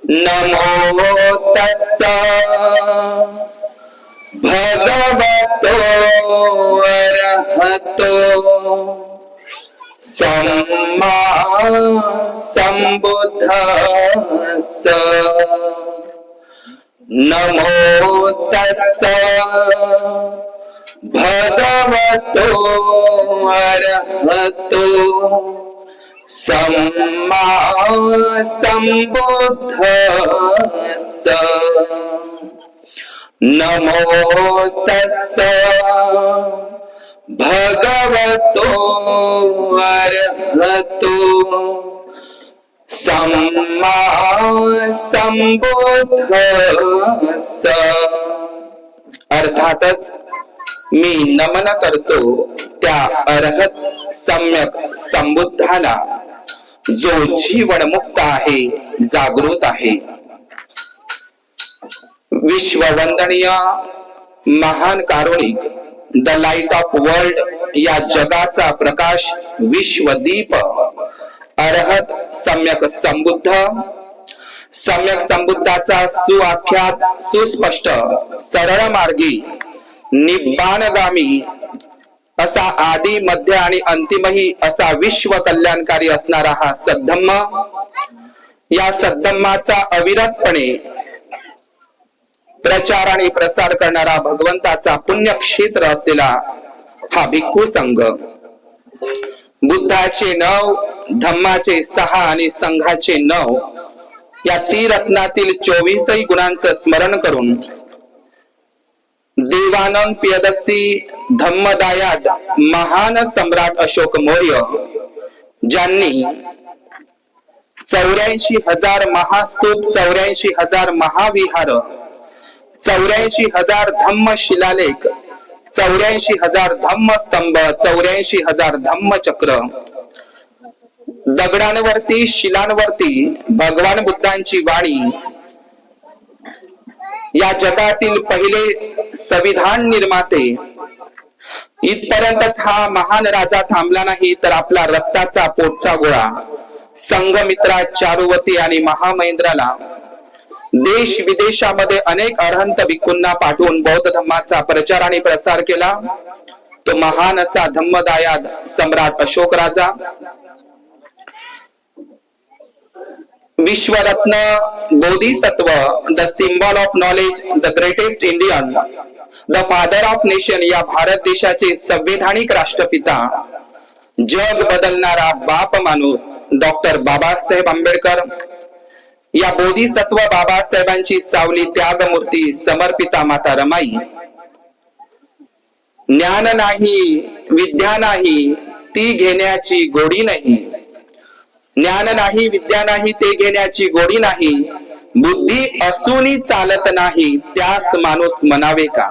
नमो तस्स भगवतो अरहतो सम्मा सम्बुद्धस्स। नमो तस्स भगवतो अरहतो सम्मा सम्बुद्धस्स। नमो तस्स भगवतो अरहतो सम्मा सम्बुद्धस्स। अर्थातच मी नमन करतो त्या अरहत सम्यक संबुद्धाला, जो जीवनमुक्त आहे, जागृत आहे. विश्ववंदनीय महान कारुणिक, द लाईट ऑफ वर्ल्ड या जगाचा प्रकाश, विश्वदीप, अरहत सम्यक संबुद्ध, सम्यक संबुद्धाचा सुआख्यात, सुस्पष्ट, सरळ मार्गी, निब्बाणगामी असा आदी, मध्य आणि अंतिमही असा विश्व कल्याणकारी असणारा हा सद्धम्म, या सद्धम्माचा अविरतपणे प्रचार आणि प्रसार करणारा भगवंताचा पुण्यक्षेत्र असलेला हा भिक्खू संघ, बुद्धाचे 9, धम्माचे 6 आणि संघाचे 9 या त्रिरत्नातील 24 गुणांचं स्मरण करून देवानंद पियदस्सी धम्मदायाद महान सम्राट अशोक मौर्य, ज्यांनी 84,000 महास्तूप, 84,000 महाविहार, 84,000 धम्म शिलालेख, 84,000 धम्म स्तंभ, 84,000 धम्म चक्र, दगडांवरती, शिलांवरती भगवान बुद्धांची वाणी, या जगातील पहिले संविधान निर्माते, इथपर्यंतच हा महान राजा थांबला नाही, तर आपला रक्ताचा पोटचा गोळा संघमित्रा, चारुवती आणि महामहेंद्राला देश विदेशामध्ये अनेक अरहंत भिक्खूंना पाठवून बौद्ध धम्माचा प्रचार आणि प्रसार केला. तो महान असा धम्मदायाद सम्राट अशोक राजा, विश्वरत्न, बोधिसत्व, the symbol of knowledge, the greatest Indian, the father of nation या भारत देशाचे संवैधानिक राष्ट्रपिता, जग बदलणारा बाप माणूस डॉक्टर बाबासाहेब आंबेडकर, या बोधिसत्व बाबासाहेबांची सावली त्यागमूर्ती समर्पिता माता रमाई, ज्ञान नाही, विद्या नाही, ती घेण्याची गोडी नाही, ज्ञान नाही, विद्या नाही, ते घेण्याची गोडी नाही, बुद्धी असूनही चालत नाही, त्यास माणूस म्हणावे का.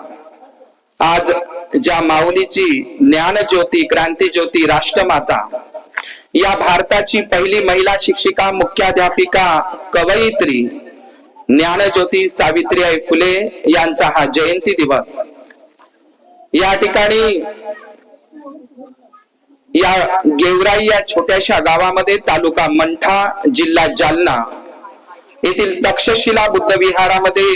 आज ज्या माऊलीची ज्ञान ज्योती, क्रांती ज्योती, राष्ट्रमाता, या भारताची पहिली महिला शिक्षिका, मुख्याध्यापिका, कवयित्री ज्ञानज्योती सावित्रीबाई फुले यांचा हा जयंती दिवस, या ठिकाणी या गेवराई या छोट्याशा गावामध्ये, तालुका मंठा, जिल्हा जालना येथील तक्षशिला बुद्ध विहारामध्ये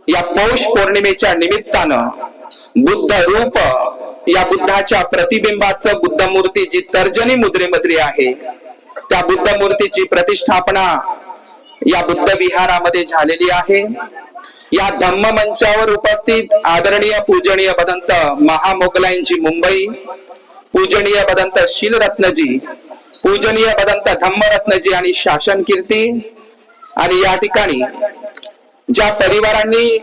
या पौष पौर्णिमेच्या निमित्तानं बुद्ध रूप, या बुद्धाच्या प्रतिबिंबाचं बुद्ध मूर्ती जी तर्जनी मुद्रेमध्ये आहे, त्या बुद्ध मूर्तीची प्रतिष्ठापना या बुद्ध विहारामध्ये झालेली आहे. या धम्म मंचावर उपस्थित आदरणीय पूजनीय भदंत महामोगलांची मुंबई, पूजनीय भदंत शीलरत्नजी, पूजनीय भदंत धम्मरत्नजी आणि शासन कीर्ती, आणि या ठिकाणी ज्या परिवारांनी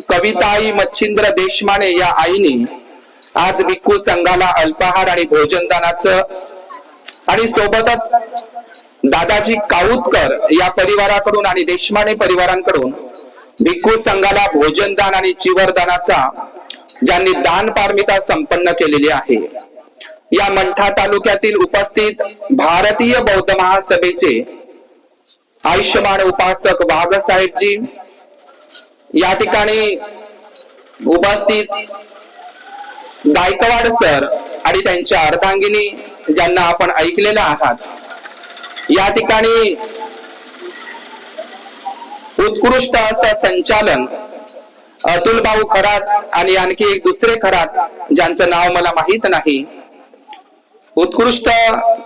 कविताई मच्छिंद्र देशमाने या आईनी आज भिक्खू संघाला अल्पाहार आणि भोजनदानाचं, आणि सोबतच दादाजी काऊतकर या परिवाराकडून आणि देशमाने परिवारांकडून भिक्खू संघाला भोजनदान आणि चिवरदानाचा ज्यांनी दान पारमिता संपन्न केलेली आहे. या मंठा तालुक्यातील उपस्थित भारतीय बौद्ध महासभेचे आयुष्यमान उपासक वाघ साहेबजी, या ठिकाणी उपस्थित गायकवाड सर आणि त्यांच्या अर्धांगिनी ज्यांना आपण ऐकलेलं आहात, या ठिकाणी उत्कृष्ट असं संचालन अतुल भाऊ खरात आणि आणखी एक दुसरे खरात ज्यांचं नाव मला माहित नाही, उत्कृष्ट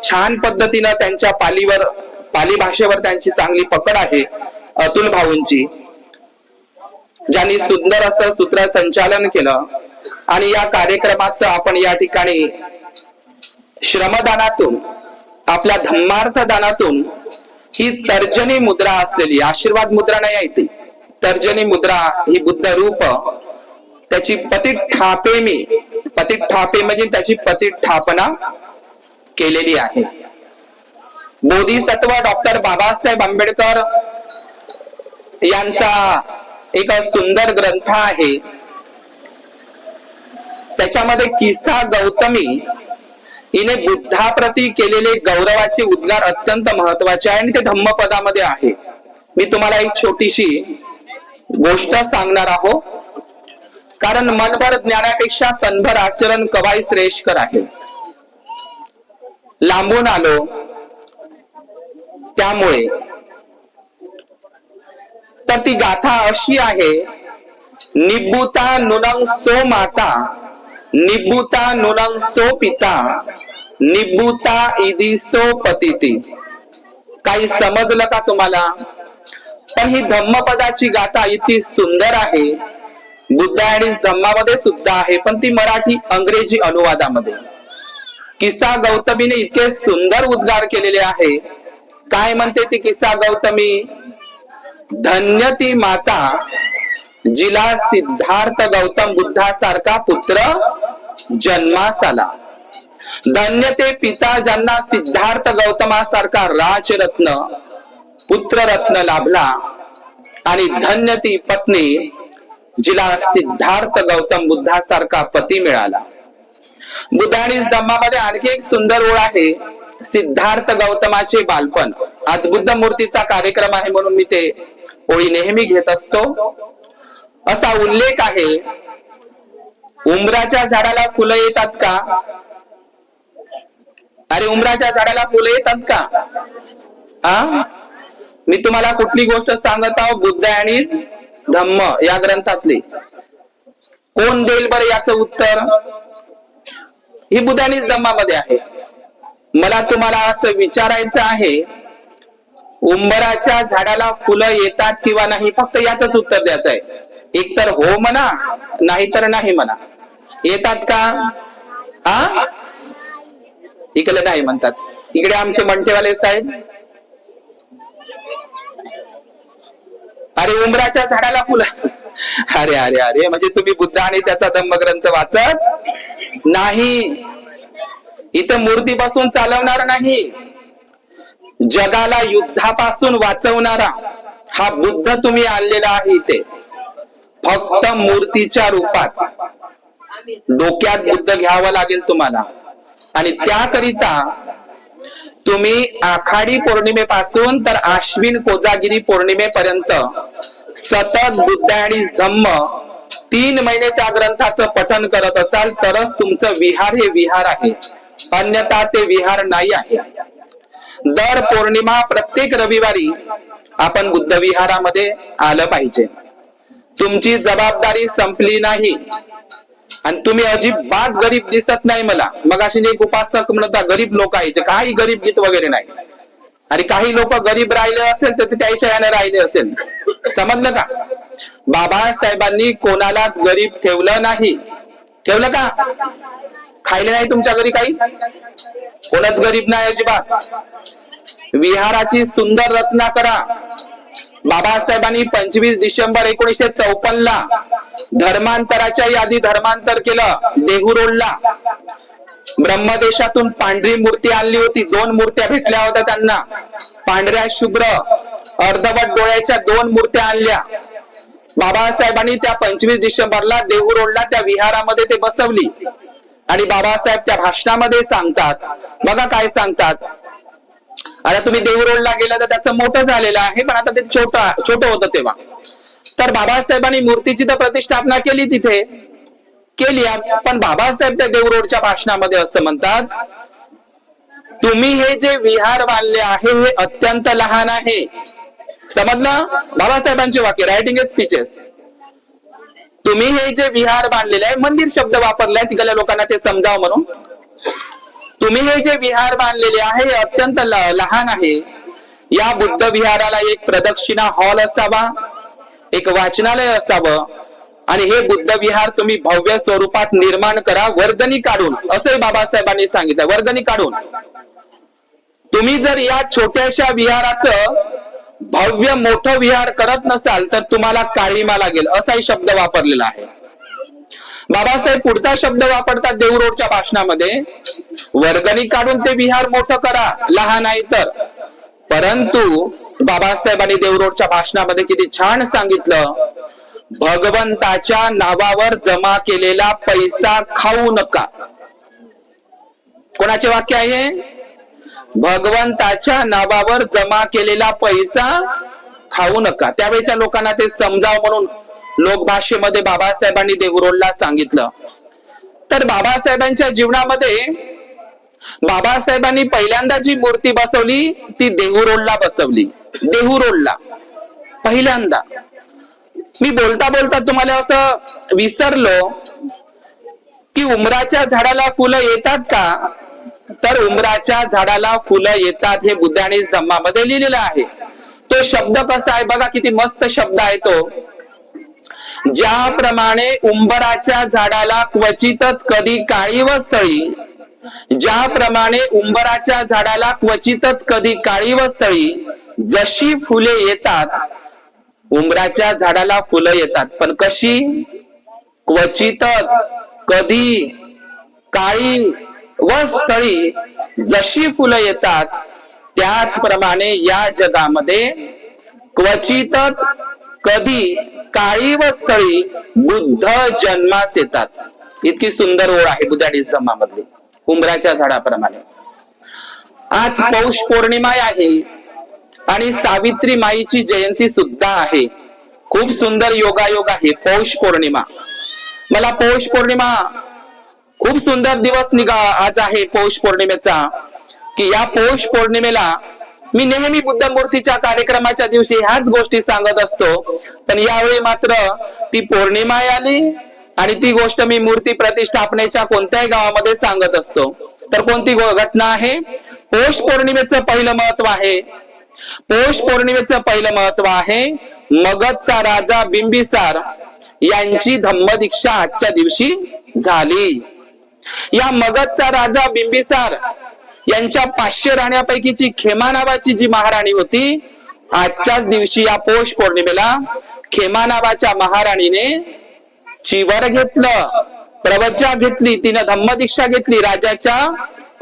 छान पद्धतीनं त्यांच्या पाली भाषेवर त्यांची चांगली पकड आहे अतुल भाऊंची, ज्यांनी सुंदर असं सूत्रसंचालन केलं. आणि या कार्यक्रमाचं आपण या ठिकाणी श्रमदानातून, आपल्या धम्मार्थ दानातून ही तर्जनी मुद्रा असलेली, आशीर्वाद मुद्रा नाही आहे ती तर्जनी मुद्रा, ही बुद्ध रूप, त्याची पतिष्ठापे म्हणजे त्याची प्रतिष्ठापना केलेली आहे. बोधिसत्व डॉक्टर बाबासाहेब आंबेडकर यांचा एक सुंदर ग्रंथ आहे. त्याच्यामध्ये किस्सा गौतमी हिने बुद्धाप्रती केलेले गौरवाचे उद्गार अत्यंत महत्वाचे आहे आणि ते धम्मपदामध्ये आहे. मी तुम्हाला एक छोटीशी गोष्ट सांगणार आहो, कारण मनभर ज्ञानापेक्षा तनभर आचरण कवाई श्रेष्ठकर आहे. लांबून आलो त्यामुळे, तर ती गाथा अशी आहे, निब्बुता नुनं सो माता, निब्बुता नुनं सो पिता, निब्बुता इदी सो पतिती. काही समजलं का तुम्हाला? पण ही धम्मपदाची गाथा इतकी सुंदर आहे, बुद्ध आणि धम्मामध्ये सुद्धा आहे, पण ती मराठी अंग्रेजी अनुवादामध्ये. किस्सा गौतमीने इतके सुंदर उद्गार केलेले आहे. काय म्हणते ती किस्सा गौतमी? धन्य ती माता जिला सिद्धार्थ गौतम बुद्धासारखा पुत्र जन्मास आला. धन्य ते पिता ज्यांना सिद्धार्थ गौतमासारखा राजरत्न पुत्ररत्न लाभला. आणि धन्य ती पत्नी जिला सिद्धार्थ गौतम बुद्धासारखा पती मिळाला. बुद्ध आणि धम्मामध्ये आणखी एक सुंदर ओळ आहे, सिद्धार्थ गौतमाचे बालपण. आज बुद्ध मूर्तीचा कार्यक्रम आहे म्हणून मी ते ओळी नेहमी घेत असतो. असा उल्लेख आहे, उंबराच्या झाडाला फुलं येतात का? अरे उंबराच्या झाडाला फुलं येतात का? मी तुम्हाला कुठली गोष्ट सांगत आहो? बुद्ध आणि धम्म या ग्रंथातली. कोण देईल बरं याचं उत्तर? ही बुद्ध आणि धम्मामध्ये आहे. मला तुम्हाला असं विचारायचं आहे, उंबराच्या झाडाला फुलं येतात किंवा नाही, फक्त याच उत्तर द्यायचं आहे. एक तर हो म्हणा, नाही तर नाही म्हणा. येतात का? इकडे नाही म्हणतात. इकडे आमचे मंठेवाले साहेब, अरे उंबराच्या झाडाला फुलं, अरे अरे अरे, म्हणजे तुम्ही बुद्ध आणि त्याचा धम्मग्रंथ वाचत नाही. इथं मूर्तीपासून चालवणार नाही, जगाला युद्धापासून वाचवणारा हा बुद्ध तुम्ही आणलेला आहे इथे, फक्त मूर्तीच्या रूपात. डोक्यात बुद्ध घ्यावं लागेल तुम्हाला. आणि त्याकरिता तुम्ही आखाडी पौर्णिमेपासून तर आश्विन कोजागिरी पौर्णिमेपर्यंत सतत बुद्ध आणि धम्म 3 महिने त्या ग्रंथाचं पठन करत असाल तरच तुमचं विहार हे विहार आहे, अन्यथा ते विहार नाही आहे. दर पौर्णिमा प्रत्येक रविवारी आपण बुद्ध विहारामध्ये आलं पाहिजे. तुमची जबाबदारी संपली नाही आणि तुम्ही अजिबात गरीब दिसत नाही मला. मग अशी एक उपासक म्हणतात गरीब लोक आहे, काही गरीब गीत वगैरे नाही. आणि काही लोक गरीब राहिले असेल तर ते त्याच्या याने राहिले असेल. समजलं का? बाबासाहेबांनी कोणालाच गरीब ठेवलं नाही. ठेवलं का? खायला नाही तुमच्या घरी काही? कोणाच गरीब नाही अजिबात. विहाराची सुंदर रचना करा. बाबासाहेबांनी 25 डिसेंबर 1954 ला धर्मांतराच्या यादी धर्मांतर केलं. देहुरोडला ब्रह्मदेशातून पांढरी मूर्ती आणली होती. 2 मूर्त्या भेटल्या होत्या त्यांना, पांढऱ्या शुभ्र अर्धवट डोळ्याच्या 2 मूर्त्या आणल्या. बाबासाहेबांनी त्या 25 डिसेंबरला देहुरोडला त्या विहारामध्ये ते बसवली. आणि बाबासाहेब त्या भाषणामध्ये सांगतात, बघा काय सांगतात. आता तुम्ही देहुरोडला गेला तर त्याचं मोठं झालेलं आहे, पण आता ते छोटं होतं तेव्हा. तर बाबासाहेबांनी मूर्तीची तर प्रतिष्ठापना केली, तिथे केली. पण बाबासाहेब त्या देहुरोडच्या भाषणामध्ये असं म्हणतात, तुम्ही हे जे विहार बांधले आहे हे अत्यंत लहान आहे. समजलं? बाबासाहेबांचे वाक्य, रायटिंग स्पीचेस. तुम्ही हे जे विहार बांधलेले आहे, मंदिर शब्द वापरलाय तिकडल्या लोकांना ते समजावं म्हणून. तुम्ही हे जे विहार बांधलेले आहे हे अत्यंत लहान आहे. या बुद्ध विहाराला एक प्रदक्षिणा हॉल असावा, एक वाचनालय असावं, आणि हे बुद्ध विहार तुम्ही भव्य स्वरूपात निर्माण करा वर्गणी काढून, असंही बाबासाहेबांनी सांगितलं. वर्गणी काढून. तुम्ही जर या छोट्याशा विहाराचं भव्य मोठं विहार करत नसाल तर तुम्हाला काळीमा लागेल, असाही शब्द वापरलेला आहे. बाबासाहेब पुढचा शब्द वापरतात देहू भाषणामध्ये, वर्गणी काढून ते विहार मोठं करा, लहान आहे तर. परंतु बाबासाहेबांनी देहू भाषणामध्ये किती छान सांगितलं, भगवंताच्या नावावर जमा केलेला पैसा खाऊ नका. कोणाचे वाक्य आहे? भगवंताच्या नावावर जमा केलेला पैसा खाऊ नका. त्यावेळेच्या लोकांना ते समजावं म्हणून लोकभाषेमध्ये बाबासाहेबांनी देहू रोडला सांगितलं. तर बाबासाहेबांच्या जीवनामध्ये बाबासाहेबांनी पहिल्यांदा जी मूर्ती बसवली ती देहू रोडला बसवली. देहू रोडला पहिल्यांदा. मी बोलता बोलता तुम्हाला असं विसरलो की उमराच्या झाडाला फुलं येतात का? तर उमराच्या झाडाला फुलं येतात हे बुद्धाणीस धम्मामध्ये लिहिलेलं आहे. तो शब्द कसा आहे बघा, किती मस्त शब्द आहे तो. ज्याप्रमाणे उंबराच्या झाडाला क्वचितच कधी काळी व स्थळी, ज्याप्रमाणे उंबराच्या झाडाला क्वचितच कधी काळी व स्थळी जशी फुले येतात, उंबराच्या झाडाला फुलं येतात, पण कशी? क्वचितच, कधी, काळी व स्थळी जशी फुलं येतात, त्याचप्रमाणे या जगामध्ये क्वचितच, कधी, काळी व स्थळी बुद्ध जन्मास येतात. इतकी सुंदर ओळ आहे बुद्धाणीस धम्मामधली, उंबराच्या झाडाप्रमाणे. आज पौष पौर्णिमा आहे आणि सावित्री माईची जयंती सुद्धा आहे. खूप सुंदर योगायोग आहे पौष पौर्णिमा. मला पौष पौर्णिमा खूप सुंदर दिवस आज आहे पौष पौर्णिमेचा, की या पौष पौर्णिमेला मी नेहमी बुद्ध मूर्तीच्या कार्यक्रमाच्या दिवशी ह्याच गोष्टी सांगत असतो, पण यावेळी मात्र ती पौर्णिमा आली आणि ती गोष्ट मी मूर्ती प्रतिष्ठापनेच्या कोणत्याही गावामध्ये सांगत असतो. तर कोणती घटना आहे? पौष पौर्णिमेचं पहिलं महत्व आहे. पौष पौर्णिमेचं पहिलं महत्व आहे, मगधचा राजा बिंबिसार यांची धम्मदीक्षा आजच्या दिवशी झाली. या मगधचा राजा बिंबिसार यांच्या 500 राण्यांपैकीची खेमा नावाची जी महाराणी होती, आजच्याच दिवशी या पौष पौर्णिमेला खेमा नावाच्या महाराणीने चिवर घेतलं, प्रवज्जा घेतली, तिने धम्मदीक्षा घेतली राजाच्या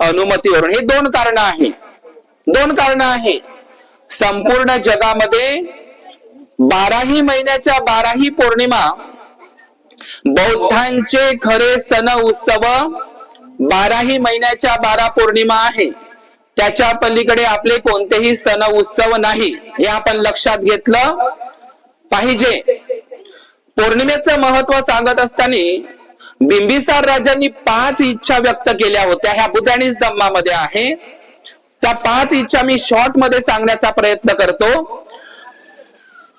अनुमतीवरून. हे दोन कारण आहे. संपूर्ण जगामध्ये 12ही महिन्याच्या 12ही पौर्णिमा बौद्धांचे खरे सण उत्सव 12ही महिन्याच्या 12 पौर्णिमा आहे. त्याच्या पलीकडे आपले कोणतेही सण उत्सव नाही, हे आपण लक्षात घेतलं पाहिजे. पौर्णिमेचं महत्व सांगत असताना बिंबिसार राजांनी 5 इच्छा व्यक्त केल्या होत्या. ह्या बुद्धाणीस धम्मामध्ये आहे. त्या 5 इच्छा मी शॉर्ट मध्ये सांगण्याचा प्रयत्न करतो.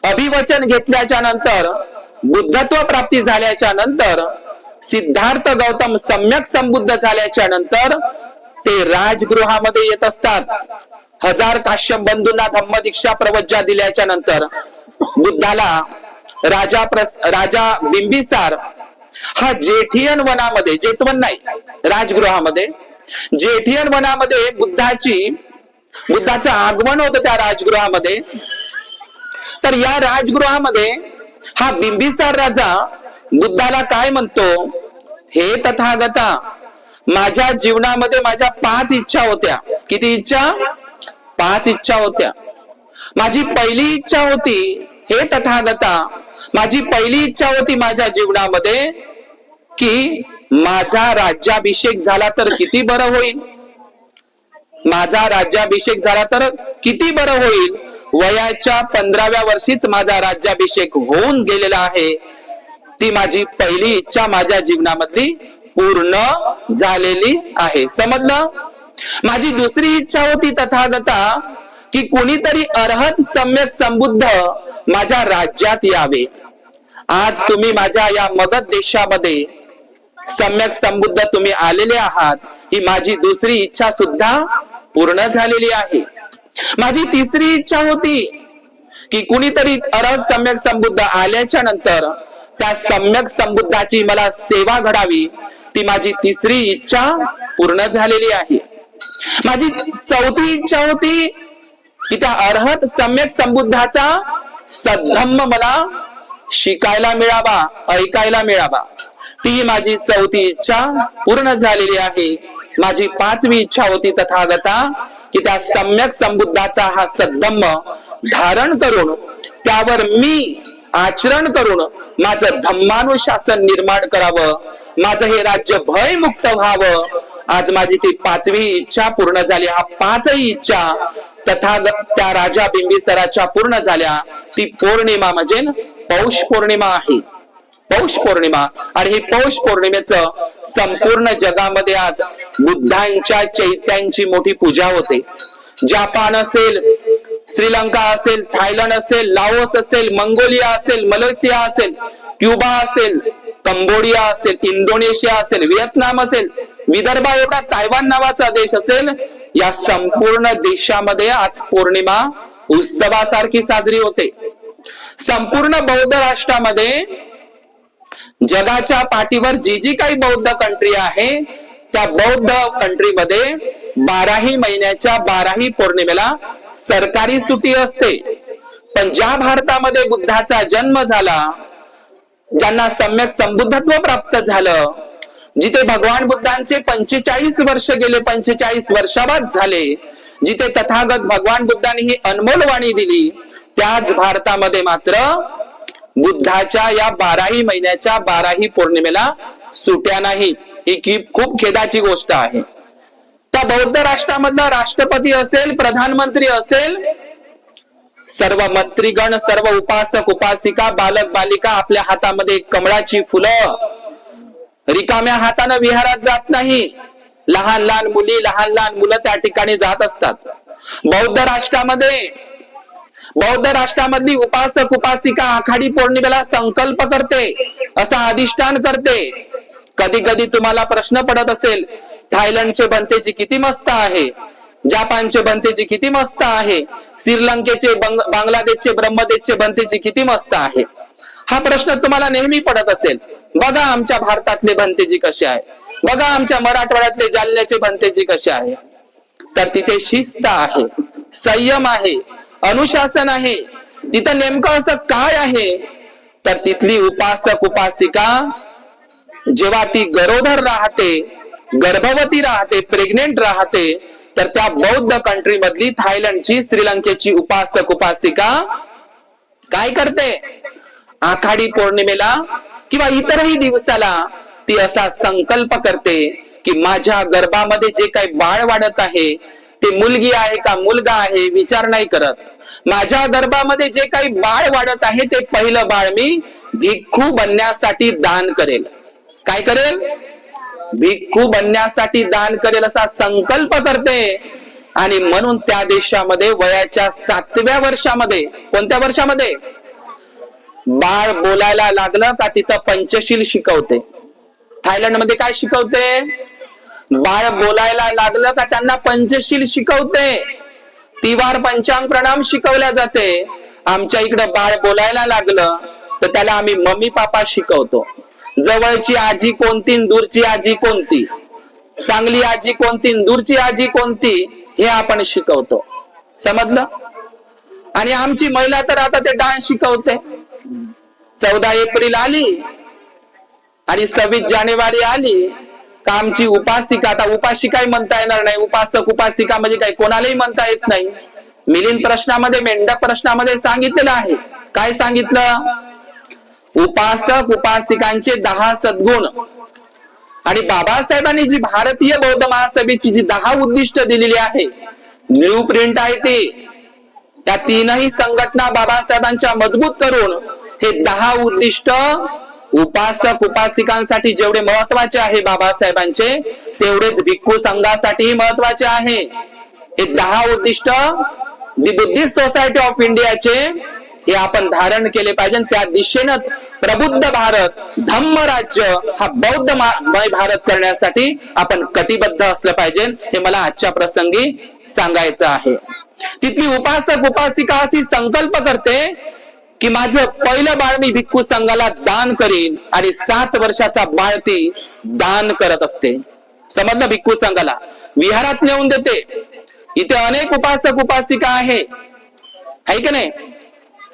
अभिवचन घेतल्याच्या नंतर, बुद्धत्व प्राप्ती झाल्याच्या नंतर, सिद्धार्थ गौतम सम्यक संबुद्ध झाल्याच्या नंतर ते राजगृहामध्ये येत असतात. 1000 काश्यप बंधूंना धम्मदीक्षा प्रवज्जा दिल्याच्या नंतर बुद्धाला राजा बिंबिसार हा जेठियन वनामध्ये, जेतवन नाही, राजगृहामध्ये, जेठियन वनामध्ये बुद्धाचं आगमन होतं त्या राजगृहामध्ये. तर या राजगृहामध्ये हा बिंबिसार राजा बुद्धाला काय म्हणतो, हे तथागता, माझ्या जीवनामध्ये माझ्या 5 इच्छा होत्या. किती इच्छा? 5 इच्छा होत्या. माझी पहिली इच्छा होती, हे तथागता, माझी पहिली इच्छा होती माझ्या जीवनामध्ये की माझा राज्याभिषेक झाला तर किती बरं होईल. माझा राज्याभिषेक झाला तर किती बरं होईल. वयाच्या 15व्या वर्षीच माझा राज्याभिषेक होऊन गेलेला आहे. ती माझी पहिली इच्छा माझ्या जीवनामधली पूर्ण झालेली आहे. समजलं? माझी दुसरी इच्छा होती तथागता, की कुणीतरी अर्हत सम्यक संबुद्ध माझ्या राज्यात यावे. आज तुम्ही माझ्या या मगध देशामध्ये सम्यक संबुद्ध तुम्ही आलेले आहात, ही माझी दुसरी इच्छा सुद्धा पूर्ण झालेली आहे. माझी तिसरी इच्छा होती की कुणीतरी अर्हत सम्यक संबुद्ध आल्याच्या नंतर त्या सम्यक संबुद्धाची मला सेवा घडावी, ती माझी तिसरी इच्छा पूर्ण झालेली आहे. माझी चौथी इच्छा होती की त्या अर्हत सम्यक संबुद्धाचा सद्धम्म मला शिकायला मिळावा, ऐकायला मिळावा, ती माझी चौथी इच्छा पूर्ण झालेली आहे. माझी पाचवी इच्छा होती तथागता की त्या सम्यक संबुद्धाचा हा सद्धम्म धारण करून त्यावर मी आचरण करून माझं धम्मानुशासन निर्माण करावं, माझं हे राज्य भयमुक्त व्हावं. आज माझी ती पाचवी इच्छा पूर्ण झाली. हा पाचही इच्छा त्या राजा बिंबिसाराच्या पूर्ण झाल्या. ती पौर्णिमा म्हणजे पौष पौर्णिमा आहे. पौष पौर्णिमा, आणि ही पौष पौर्णिमेचं संपूर्ण जगामध्ये आज बुद्धांच्या चैत्यांची मोठी पूजा होते. जपान असेल, श्रीलंका असेल, थायलंड असेल, लाओस असेल, मंगोलिया असेल, मलेशिया असेल, क्युबा असेल, कंबोडिया असेल, इंडोनेशिया असेल, व्हिएतनाम असेल, विदर्भा एवढा तायवान नावाचा देश असेल, या संपूर्ण देशामध्ये आज पौर्णिमा उत्सवासारखी साजरी होते. संपूर्ण बौद्ध राष्ट्रामध्ये जगाच्या पाठीवर जी जी काही बौद्ध कंट्री आहे, त्या बौद्ध कंट्रीमध्ये 12ही महिन्याच्या 12ही पौर्णिमेला सरकारी सुट्टी असते. पण ज्या भारतामध्ये बुद्धाचा जन्म झाला, ज्यांना सम्यक संबुद्धत्व प्राप्त झालं, जिथे भगवान बुद्धांचे 45 वर्ष गेले, 45 वर्षाबाद झाले, जिथे तथागत भगवान बुद्धांनी ही अनमोल वाणी दिली, त्याच भारतामध्ये मात्र बुद्धाच्या या 12ही महिन्याच्या 12ही पौर्णिमेला सुट्या नाहीत. ही खूप खेदाची गोष्ट आहे. त्या बौद्ध राष्ट्रामधला राष्ट्रपती असेल, प्रधानमंत्री असेल, सर्व मंत्रीगण, सर्व उपासक उपासिका, बालक बालिका आपल्या हातामध्ये कमळाची फुलं, रिकाम्या हाताने विहारात जात नाही. लहान लहान मुली, लहान लहान मुलं त्या ठिकाणी जात असतात. बौद्ध राष्ट्रामधली उपासक उपासिका आखाडी पौर्णिमेला संकल्प करते, असा अधिष्ठान करते. कधी कधी तुम्हाला प्रश्न पडत असेल, थायलंडचे भंतेजी किती मस्त आहे, जपानचे भंतेजी किती मस्त आहे, श्रीलंकेचे बांगलादेशचे ब्रह्मदेशचे भंतेजी किती मस्त आहे. हा प्रश्न तुम्हाला नेहमी पडत असेल. बघा आमच्या भारतातले भंतेजी कसे आहे, बघा आमच्या मराठवाड्यातले जालन्याचे भंतेजी कसे आहे. तर तिथे शिस्त आहे, संयम आहे, अनुशासन आहे. तिथं नेमकं असं काय आहे, तर तिथली उपासक उपासिका जेव्हा ती गरोदर राहते, गर्भवती राहते, प्रेग्नेंट राहते, तर त्या बौद्ध कंट्री मधली थायलंडची, श्रीलंकेची उपासक उपासिका काय करते, आखाडी पौर्णिमेला किंवा इतरही दिवसाला ती असा संकल्प करते की माझ्या गर्भामध्ये जे काही बाळ वाढत आहे, ते मुलगी आहे का मुलगा आहे विचार नाही करत. माझ्या गर्भामध्ये जे काही बाळ वाढत आहे, ते पहिलं बाळ मी भिक्खू बनण्यासाठी दान करेल. काय करेल? भिक्खू बनण्यासाठी दान करेल असा संकल्प करते. आणि म्हणून त्या देशामध्ये वयाच्या 7व्या वर्षामध्ये, कोणत्या वर्षामध्ये, बाळ बोलायला लागलं का तिथं पंचशील शिकवते. थायलंड मध्ये काय शिकवते? बाळ बोलायला लागलं का त्यांना पंचशील शिकवते. तिवार पंचांग प्रणाम शिकवल्या जाते. आमच्या इकडे बाळ बोलायला लागलं तर त्याला आम्ही मम्मी पापा शिकवतो. जवळची आजी कोणती, दूरची आजी कोणती, चांगली आजी कोणती, दूरची आजी कोणती, हे आपण शिकवतो. समजलं? आणि आमची महिला तर आता ते डान्स शिकवते. 14 एप्रिल आली आणि 26 जानेवारी आली का आमची उपासिका, आता उपासिकाही म्हणता येणार नाही, उपासक उपासिका म्हणजे काय कोणालाही म्हणता येत नाही. मिलिंद प्रश्नामध्ये, मेंढक प्रश्नामध्ये सांगितलेलं आहे. काय सांगितलं? उपासक उपासिकांचे 10 सद्गुण. आणि बाबासाहेबांनी जी भारतीय बौद्ध महासभेची जी 10 उद्दिष्ट दिलेली आहे, ब्लू प्रिंट आहे ती, त्या 3ही संघटना बाबासाहेबांच्या मजबूत करून हे 10 उद्दिष्ट उपासक उपासिकांसाठी जेवढे महत्वाचे आहे बाबासाहेबांचे, तेवढेच भिक्खू संघासाठीही महत्वाचे आहे. हे 10 उद्दिष्ट दी बुद्धिस्ट सोसायटी ऑफ इंडियाचे हे आपण धारण केले पाहिजे. त्या दिशेनंच प्रबुद्ध भारत, धम्म राज्य हा बौद्धमय भारत करण्यासाठी आपण कटिबद्ध असलं पाहिजे. हे मला आजच्या प्रसंगी सांगायचं आहे. तिथली उपासक उपासिका अशी संकल्प करते की माझं पहिलं बाळ मी भिक्खू संघाला दान करीन आणि 7 वर्षाचा बाळ ती दान करत असते. समजलं? भिक्खू संघाला विहारात नेऊन देते. इथे अनेक उपासक उपासिका आहे की नाही?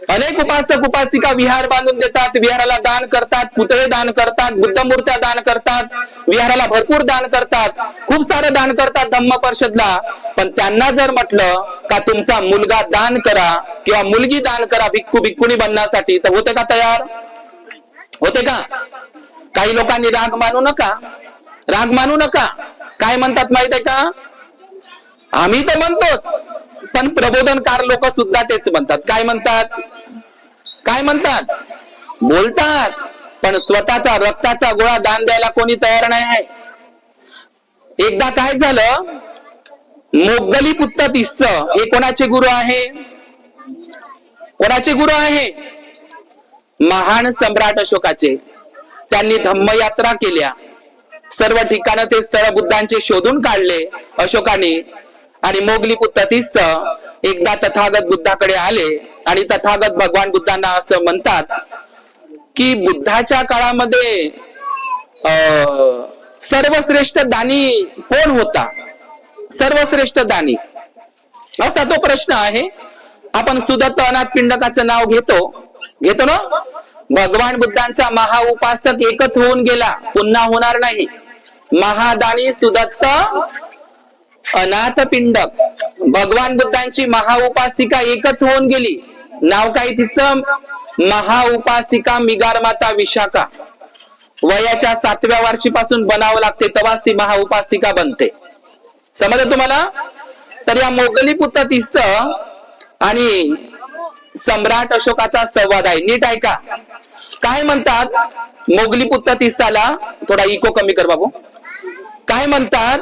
अनेक उपासक उपासिका विहार बांधून देतात, विहाराला दान करतात, पुतळे दान करतात, बुद्ध मूर्त्या दान करतात, विहाराला भरपूर दान करतात, खूप सारं दान करतात धम्म परिषदला. पण त्यांना जर म्हटलं का तुमचा मुलगा दान करा किंवा मुलगी दान करा भिक्खू भिक्खुनी बनण्यासाठी, तर होते का तयार? होते का? काही लोकांनी राग मानू नका, राग मानू नका. काय म्हणतात माहित आहे का? आम्ही तर म्हणतोच, पण प्रबोधनकार लोक सुद्धा तेच म्हणतात. काय म्हणतात? काय म्हणतात? बोलतात, पण स्वतःचा रक्ताचा गोळा दान द्यायला कोणी तयार नाही आहे. एकदा काय झालं, मोगली तिस्स हे कोणाचे गुरु आहे? कोणाचे गुरु आहे? महान सम्राट अशोकाचे. त्यांनी धम्मयात्रा केल्या, सर्व ठिकाणं ते स्थळ बुद्धांचे शोधून काढले अशोकाने. आणि मोगली तिस्स एकदा तथागत बुद्धाकडे आले आणि तथागत भगवान बुद्धांना असं म्हणतात की बुद्धाच्या काळामध्ये सर्वश्रेष्ठ दानी कोण होता? सर्वश्रेष्ठ दानी असा तो प्रश्न आहे. आपण सुदत्त अनाथ पिंडकाचं नाव घेतो ना. भगवान बुद्धांचा महाउपासक एकच होऊन गेला, पुन्हा होणार नाही. महादानी सुदत्त अनाथ पिंडक, भगवान बुद्धांची महाउपासिका एकच होऊन गेली. नाव काय तिचं? महाउपासिका मिगार माता विशाखा. वयाच्या 7व्या वर्षीपासून बनावं लागते, तेव्हाच ती महाउपासिका बनते. समजलं तुम्हाला? तर या मोगली तिस्स आणि सम्राट अशोकाचा संवाद आहे. नीट ऐका. काय म्हणतात मोगली तिस्साला? थोडा इको कमी कर बाबू. काय म्हणतात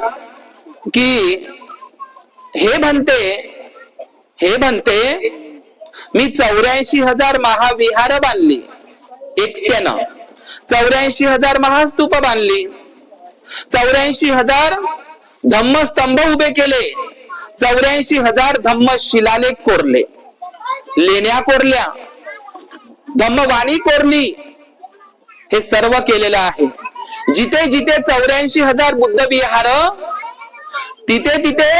की हे म्हणते मी 84,000 महाविहार बांधली एकट्यानं, 84,000 महास्तूप बांधली, 84,000 धम्मस्तंभ उभे केले, 84,000 धम्म शिलालेख कोरले, लेण्या कोरल्या, धम्मवाणी कोरली. हे सर्व केलेलं आहे. जिथे जिथे 84,000 बुद्ध विहार, तिथे तिथे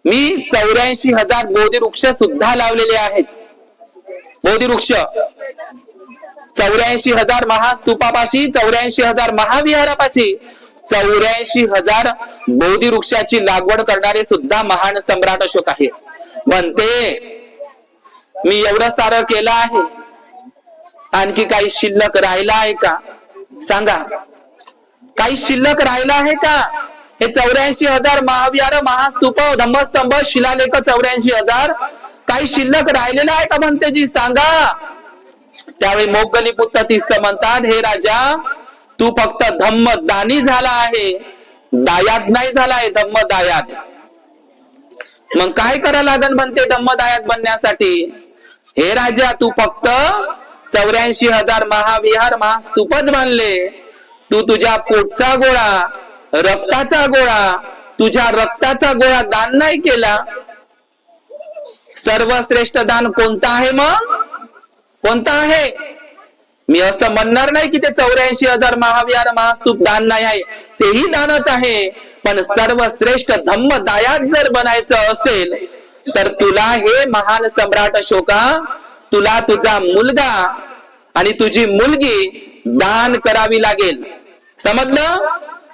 मी 84,000 बोधिवृक्ष सुद्धा लावलेले आहेत. बोधिवृक्ष 84,000 महास्तूपापाशी, 84,000 महाविहारापाशी 84,000 बोधिवृक्षाची लागवड करणारे सुद्धा महान सम्राट अशोक आहे. म्हणते मी एवढं सारं केलं आहे, आणखी काही शिल्लक राहिला आहे का? सांगा, काही शिल्लक राहिला आहे का? हे 84,000 महाविहार, महास्तूप, धम्मस्तंभ, शिलालेख 84,000 काही शिल्लक राहिलेलं आहे का? म्हणते जी सांगा. त्यावेळी मोगली तिस्स म्हणतात, हे राजा तू फक्त धम्म दानी झाला आहे, दायात नाही झालाय, धम्म दायात. मग काय करा लागन म्हणते धम्म दायात बनण्यासाठी? हे राजा तू फक्त 84,000 महाविहार, महास्तूपच बांधले, तू तुझ्या पोटचा गोळा, रक्ताचा गोळा, तुझ्या रक्ताचा गोळा दान नाही केला. सर्वश्रेष्ठ दान कोणतं आहे? मग कोणतं आहे? मी असं म्हणणार नाही की ते 84,000 महाविहार, महास्तूप दान नाही आहे, तेही दानच आहे. पण सर्वश्रेष्ठ धम्म दायात जर बनायचं असेल तर तुला हे महान सम्राट अशोका, तुला तुझा मुलगा आणि तुझी मुलगी दान करावी लागेल. समजलं?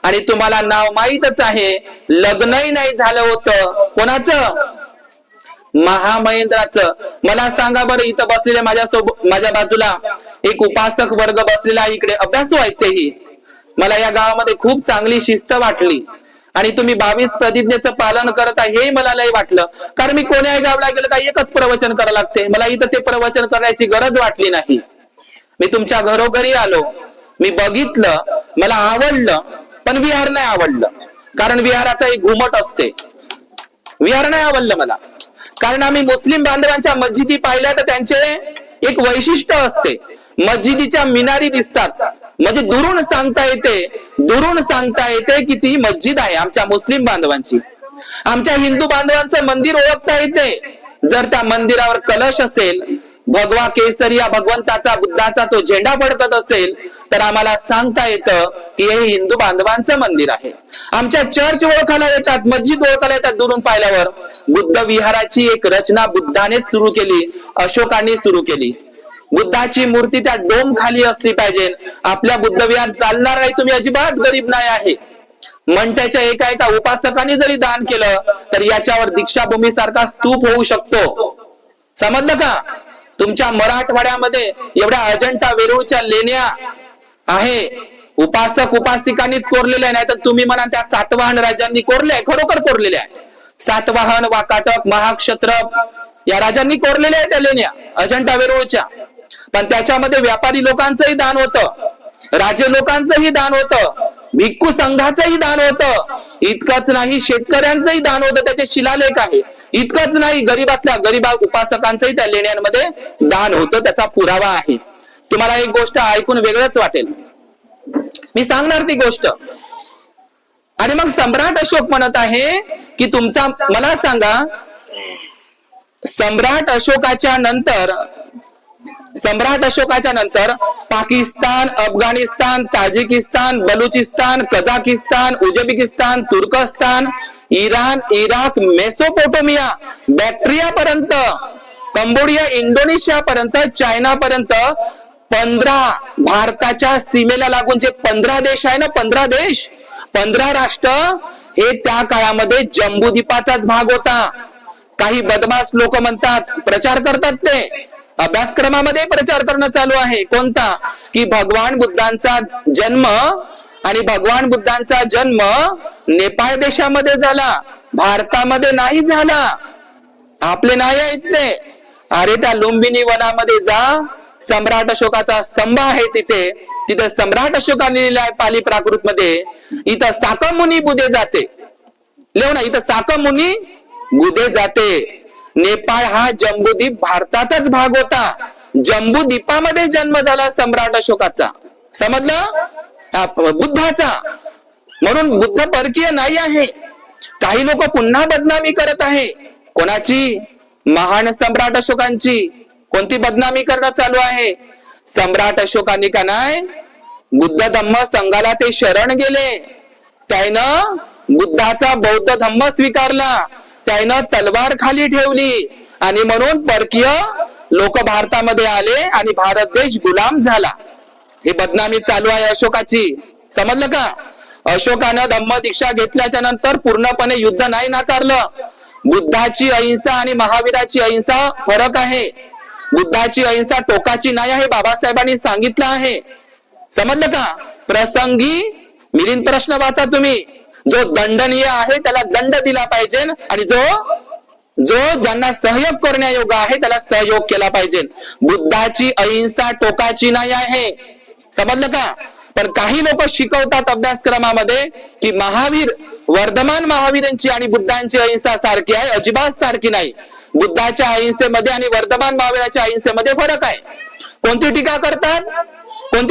आणि तुम्हाला नाव माहीतच आहे, लग्नही नाही झालं होतं. कोणाचं? महामहेंद्राचं. मला सांगा बरं, इथं बसलेले माझ्या बाजूला एक उपासक वर्ग बसलेला आहे, इकडे अभ्यासू आहेत तेही. मला या गावामध्ये खूप चांगली शिस्त वाटली आणि तुम्ही 22 प्रतिज्ञेचं पालन करत आहे हे मला लय वाटलं. कारण मी कोण्याही गावला गेलं का एकच प्रवचन करावं लागते. मला इथं ते प्रवचन करण्याची गरज वाटली नाही. मी तुमच्या घरोघरी आलो, मी बघितलं, मला आवडलं, पण विहार नाही आवडलं. कारण विहाराचा एक घुमट असते. विहार नाही आवडलं मला. कारण आम्ही मुस्लिम बांधवांच्या मस्जिदी पाहिल्या तर त्यांचे एक वैशिष्ट्य असते, मस्जिदीच्या मिनारी दिसतात, म्हणजे दुरून सांगता येते की ती मस्जिद आहे आमच्या मुस्लिम बांधवांची. आमच्या हिंदू बांधवांचं मंदिर ओळखता येते, जर त्या मंदिरावर कलश असेल, भगवा केसरी या भगवंताचा बुद्धाचा तो झेंडा फडकत असेल, तर आम्हाला सांगता येतं की हे हिंदू बांधवांचं मंदिर आहे. आमच्या चर्च ओळखायला येतात, मस्जिद ओळखायला येतात दुरून पाहिल्यावर. बुद्ध विहाराची एक रचना बुद्धानेच सुरू केली, अशोकांनी सुरू केली. बुद्धाची मूर्ती त्या डोम खाली असली पाहिजे. आपल्या बुद्ध विहार चालणार नाही, तुम्ही अजिबात गरीब नाही आहे. मंठ्याच्या एका उपासकाने जरी दान केलं तर याच्यावर दीक्षाभूमी सारखा स्तूप होऊ शकतो. समजलं का? तुमच्या मराठवाड्यामध्ये एवढ्या अजंठा वेरूळच्या लेण्या आहे, उपासक उपासिकांनीच कोरलेल्या, नाही तर तुम्ही म्हणा त्या सातवाहन राजांनी कोरल्या, खरोखर कोरलेल्या आहे. सातवाहन, वाकाटक, महाक्षत्रप या राजांनी कोरलेल्या आहेत त्या लेण्या अजंठा वेरूळच्या. पण त्याच्यामध्ये व्यापारी लोकांचंही दान होतं, राजे लोकांचंही दान होतं, भिक्खू संघाचंही दान होतं. इतकंच नाही, शेतकऱ्यांचंही दान होतं, त्याचे शिलालेख आहे. इतकंच नाही, गरीबातल्या गरीब उपासकांचंही त्या लेण्यांमध्ये दान होतं, त्याचा पुरावा आहे. तुम्हाला एक गोष्ट ऐकून वेगळंच वाटेल, मी सांगणार ती गोष्ट. आणि मग सम्राट अशोक म्हणत आहे की तुमचा, मला सांगा, सम्राट अशोकाच्या नंतर पाकिस्तान, अफगाणिस्तान, ताजिकिस्तान, बलुचिस्तान, कझाकिस्तान, उझबेकिस्तान, तुर्कस्तान, इराण, इराक, मेसोपोटोमिया, बॅक्ट्रिया पर्यंत, कंबोडिया, इंडोनेशिया पर्यंत, चायना पर्यंत 15 भारताच्या सीमेला लागून जे 15 देश आहे ना, 15 देश, 15 राष्ट्र, हे त्या काळामध्ये जम्बूद्वीपाचाच भाग होता. काही बदमाश लोक म्हणतात, प्रचार करतात, ते अभ्यासक्रमामध्ये प्रचार करणं चालू आहे. कोणता? की भगवान बुद्धांचा जन्म नेपाळ देशामध्ये झाला, भारतामध्ये नाही झाला. आपले नाही आहेत ते. अरे त्या लुंबिनी वनामध्ये जा, सम्राट अशोकाचा स्तंभ आहे, तिथे सम्राट अशोकाने लिहिलं आहे पाली प्राकृत मध्ये, इथं साकमुनी बुधे जाते, लिहू ना, इथं साकमुनी बुधे जाते. नेपाळ हा जम्बूद्वीप भारताचाच भाग होता, जम्बूद्वीपामध्ये जन्म झाला सम्राट अशोकाचा. समजलं? बुद्धाचा. म्हणून बुद्ध परकीय नाही आहे. काही लोक पुन्हा बदनामी करत आहे. कोणाची? महान सम्राट अशोकांची. कोणती बदनामी करणं चालू आहे? सम्राट अशोकांनी का नाही, बुद्ध धम्म संघाला ते शरण गेले, त्यानं बुद्धाचा बौद्ध धम्म स्वीकारला, त्यानं तलवार खाली ठेवली, आणि म्हणून परकीय लोक भारतामध्ये आले आणि भारत देश गुलाम झाला. हे बदनामी चालू आहे अशोकाची. समजलं का? अशोकानं धम्म दीक्षा घेतल्याच्या नंतर पूर्णपणे युद्ध नाही नाकारलं. बुद्धाची अहिंसा आणि महावीराची अहिंसा फरक आहे. बुद्धाची अहिंसा टोकाची नाही आहे, बाबासाहेबांनी सांगितलं आहे. समजलं का? प्रसंगी मिलिंद प्रश्न वाचा तुम्ही, जो दंडनीय आहे त्याला दंड दिला पाहिजे, आणि जो ज्यांना सहयोग करण्यायोग्य आहे त्याला सहयोग केला पाहिजे. बुद्धाची अहिंसा टोकाची नाही आहे. समजलं का? पण काही लोक शिकवतात अभ्यासक्रमामध्ये की महावीर, वर्धमान महावीरांची आणि बुद्धांची अहिंसा सारखी आहे. अजिबात सारखी नाही. बुद्धाच्या अहिंसेमध्ये आणि वर्धमान महावीराच्या अहिंसेमध्ये फरक आहे. कोणती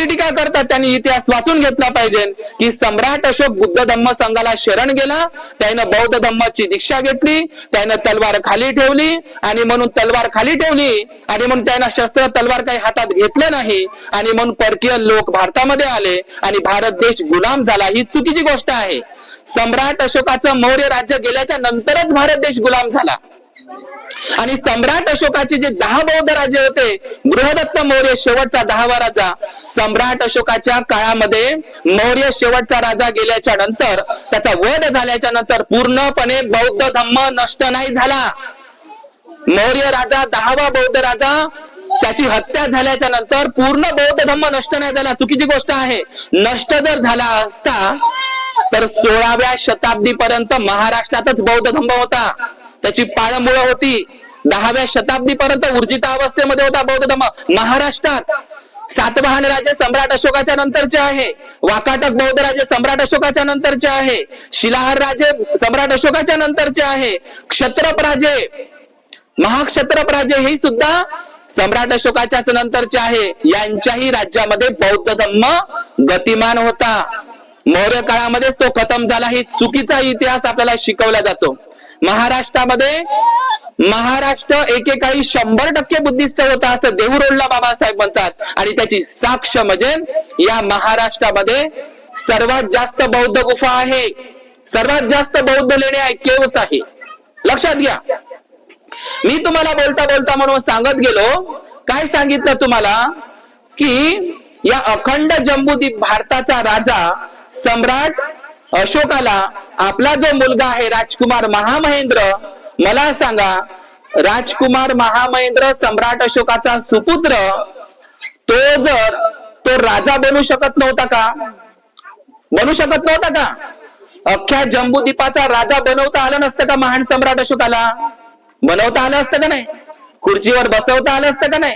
टीका करतात त्यांनी इतिहास वाचून घेतला पाहिजे की सम्राट अशोक बुद्ध धम्म संघाला शरण गेला, त्यानं बौद्ध धम्माची दीक्षा घेतली, त्यानं तलवार खाली ठेवली, आणि म्हणून त्यानं शस्त्र तलवार काही हातात घेतलं नाही, आणि म्हणून परकीय लोक भारतामध्ये आले आणि भारत देश गुलाम झाला. ही चुकीची गोष्ट आहे. सम्राट अशोकाचं मौर्य राज्य गेल्याच्या नंतरच भारत देश गुलाम झाला. आणि सम्राट अशोकाचे जे 10 बौद्ध राजे होते, बृहदत्त मौर्य शेवटचा 10वा राजा, सम्राट अशोकाच्या काळामध्ये मौर्य शेवटचा राजा गेल्याच्या नंतर, त्याचा वध झाल्याच्या नंतर पूर्णपणे बौद्ध धम्म नष्ट नाही झाला. मौर्य राजा 10वा बौद्ध राजा, त्याची हत्या झाल्याच्या नंतर पूर्ण बौद्ध धम्म नष्ट नाही झाला. चुकीची गोष्ट आहे. नष्ट जर झाला असता तर 16व्या शताब्दीपर्यंत महाराष्ट्रातच बौद्ध धम्म होता, त्याची पाळंमुळं होती. 10व्या शताब्दीपर्यंत ऊर्जित अवस्थेमध्ये होता बौद्ध धम्म महाराष्ट्रात. सातवाहन राजे सम्राट अशोकाच्या नंतरचे आहे, वाकाटक बौद्ध राजे सम्राट अशोकाच्या नंतरचे आहे, शिलाहार राजे सम्राट अशोकाच्या नंतरचे आहे, क्षत्रप राजे महाक्षत्रप राजे हे सुद्धा सम्राट अशोकाच्याच नंतरचे आहे. यांच्याही राज्यामध्ये बौद्ध धर्म गतिमान होता. मौर्य काळामध्येच तो खतम झाला. ही चुकीचा इतिहास आपल्याला शिकवला जातो. महाराष्ट्र एकेकाळी 100% बुद्धिस्ट होता असं देहुरोडला बाबासाहेब म्हणतात. आणि त्याची साक्ष म्हणजे या महाराष्ट्रामध्ये सर्वात जास्त बौद्ध गुफा आहे, सर्वात जास्त बौद्ध लेणे आहे, केव्स आहे. लक्षात घ्या. मी तुम्हाला बोलता बोलता म्हणून सांगत गेलो, काय सांगितलं तुम्हाला की या अखंड जम्बूद्वीप भारताचा राजा सम्राट अशोकाला आपला जो मुलगा आहे राजकुमार महामहेंद्र, मला सांगा राजकुमार महामहेंद्र सम्राट अशोकाचा सुपुत्र, तो राजा बनू शकत नव्हता का? बनू शकत नव्हता का? अख्ख्या जम्बूद्वीपाचा राजा बनवता आलं नसतं का महान सम्राट अशोकाला? बनवता आलं असतं का नाही? खुर्चीवर बसवता आलं असतं का नाही?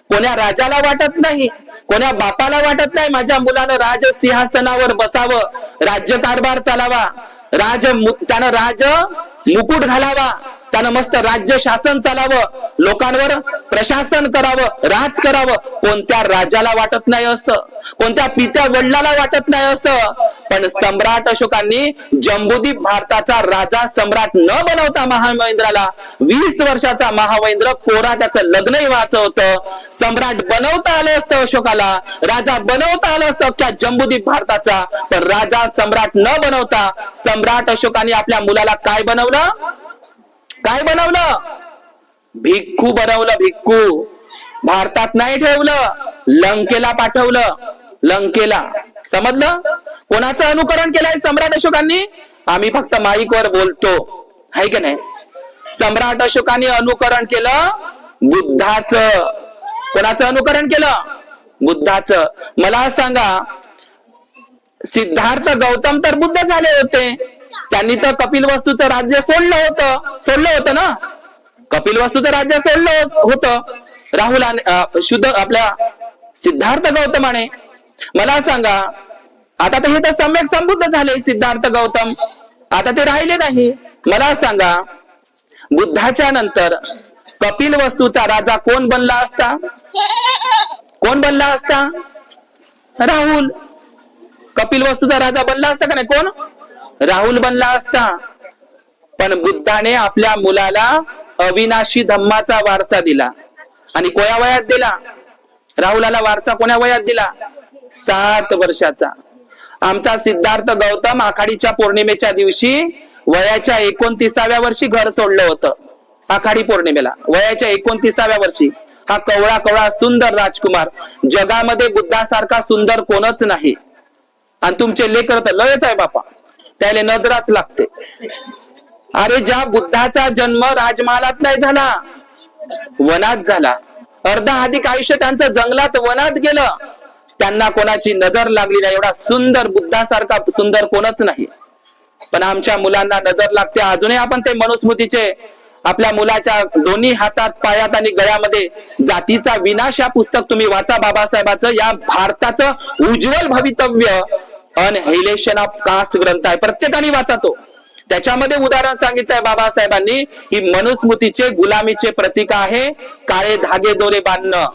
कोण्या राजाला वाटत नाही, कोण्या बापाला वाटत नाही माझ्या मुलानं राज सिंहासनावर बसावं, राज्यकारभार चालावा, त्यानं राज मुकुट घालावा, त्यानं मस्त राज्य शासन चालावं, लोकांवर प्रशासन करावं, राज करावं. कोणत्या राजाला वाटत नाही असं, कोणत्या पित्या वडिलाला वाटत नाही असं. पण सम्राट अशोकांनी जम्बूद्वीप भारताचा राजा सम्राट न बनवता महामहेंद्राला 20 वर्षाचा महामहेंद्र कोरा, त्याचं लग्नही व्हायचं होतं. सम्राट बनवता आलं असतं अशोकाला, राजा बनवता आलं असतं अख्ख्या जम्बूद्वीप भारताचा. पण राजा सम्राट न बनवता सम्राट अशोकाने आपल्या मुलाला काय बनवलं? काय बनवलं? भिक्खू बनवलं. भिक्खू. भारतात नाही ठेवलं, लंकेला पाठवलं. लंकेला. समजलं? कोणाचं अनुकरण केलंय सम्राट अशोकांनी? आम्ही फक्त माईकवर बोलतो, आहे की नाही? सम्राट अशोकांनी अनुकरण केलं बुद्धाचं. कोणाचं अनुकरण केलं? बुद्धाचं. मला सांगा, सिद्धार्थ गौतम तर बुद्ध झाले होते, त्यांनी तर कपिलवस्तूचं राज्य सोडलं होतं ना. कपिलवस्तूचं राज्य सोडलं होतं राहुल शुद्ध आपल्या सिद्धार्थ गौतमाने. मला सांगा, आता तर हे तर सम्यक संबुद्ध झाले सिद्धार्थ गौतम, आता ते राहिले नाही. मला सांगा, बुद्धाच्या नंतर कपिलवस्तूचा राजा कोण बनला असता? कोण बनला असता? राहुल. कपिलवस्तूचा राजा बनला असता का नाही? कोण? राहुल बनला असता. पण बुद्धाने आपल्या मुलाला अविनाशी धम्माचा वारसा दिला. आणि कोण्या वयात दिला? राहुलाला वारसा कोण्या वयात दिला? 7 वर्षाचा. आमचा सिद्धार्थ गौतम आखाडीच्या पौर्णिमेच्या दिवशी वयाच्या 29व्या वर्षी घर सोडलं होतं. आखाडी पौर्णिमेला वयाच्या 29व्या वर्षी. हा कवळा कवळा सुंदर राजकुमार, जगामध्ये बुद्धासारखा सुंदर कोणच नाही. आणि तुमचे लेकर तर लयच आहे बापा, त्याला नजराच लागते. अरे ज्या बुद्धाचा जन्म राजमहालात नाही झाला, वनात झाला. अर्धा अधिक आयुष्य त्यांचं जंगलात वनात गेलं, त्यांना कोणाची नजर लागली नाही. एवढा सुंदर बुद्धासारखा सुंदर कोणच नाही. पण आमच्या मुलांना नजर लागते. अजूनही आपण ते मनुस्मृतीचे आपल्या मुलाच्या दोन्ही हातात, पायात आणि गळ्यामध्ये जातीचा विनाश या पुस्तक तुम्ही वाचा. बाबासाहेबांचं या भारताचं उज्ज्वल भवितव्य अनहिलेशन ऑफ कास्ट ग्रंथ आहे, प्रत्येकाने वाचा तो. त्याच्यामध्ये उदाहरण सांगितलंय बाबासाहेबांनी, ही मनुस्मृतीचे गुलामीचे प्रतीक आहे काळे धागे दोरे बांधणं.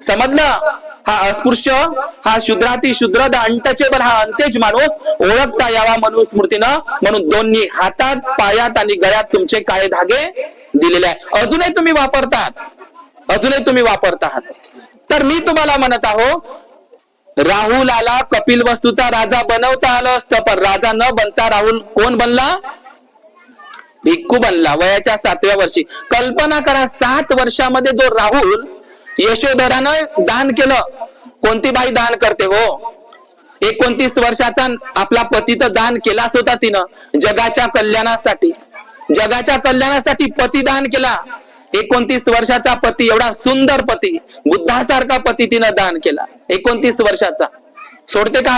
समजलं? हा अस्पृश्य, हा शूद्राती शूद्र, द अनटचेबल, हा अंतेज माणूस ओळखता यावा मनुस्मृतीनं, म्हणून दोन्ही हातात, पायात आणि गळ्यात तुमचे काळे धागे दिलेले आहे. अजूनही तुम्ही वापरतात. तर मी तुम्हाला म्हणत आहो, राहुलाला कपिलवस्तूचा राजा बनवता आलं असतं, पण राजा न बनता राहुल कोण बनला? भिक्खू बनला वयाच्या 7व्या वर्षी. कल्पना करा, 7 वर्षामध्ये जो राहुल यशोधरानं दान केलं. कोणती बाई दान करते हो? 29 वर्षाचा आपला पती तर दान केलाच होता तिनं, जगाच्या कल्याणासाठी पती दान केला. 29 वर्षाचा पती, एवढा सुंदर पती, बुद्धासारखा पती तिनं दान केला. 29 वर्षाचा. सोडते का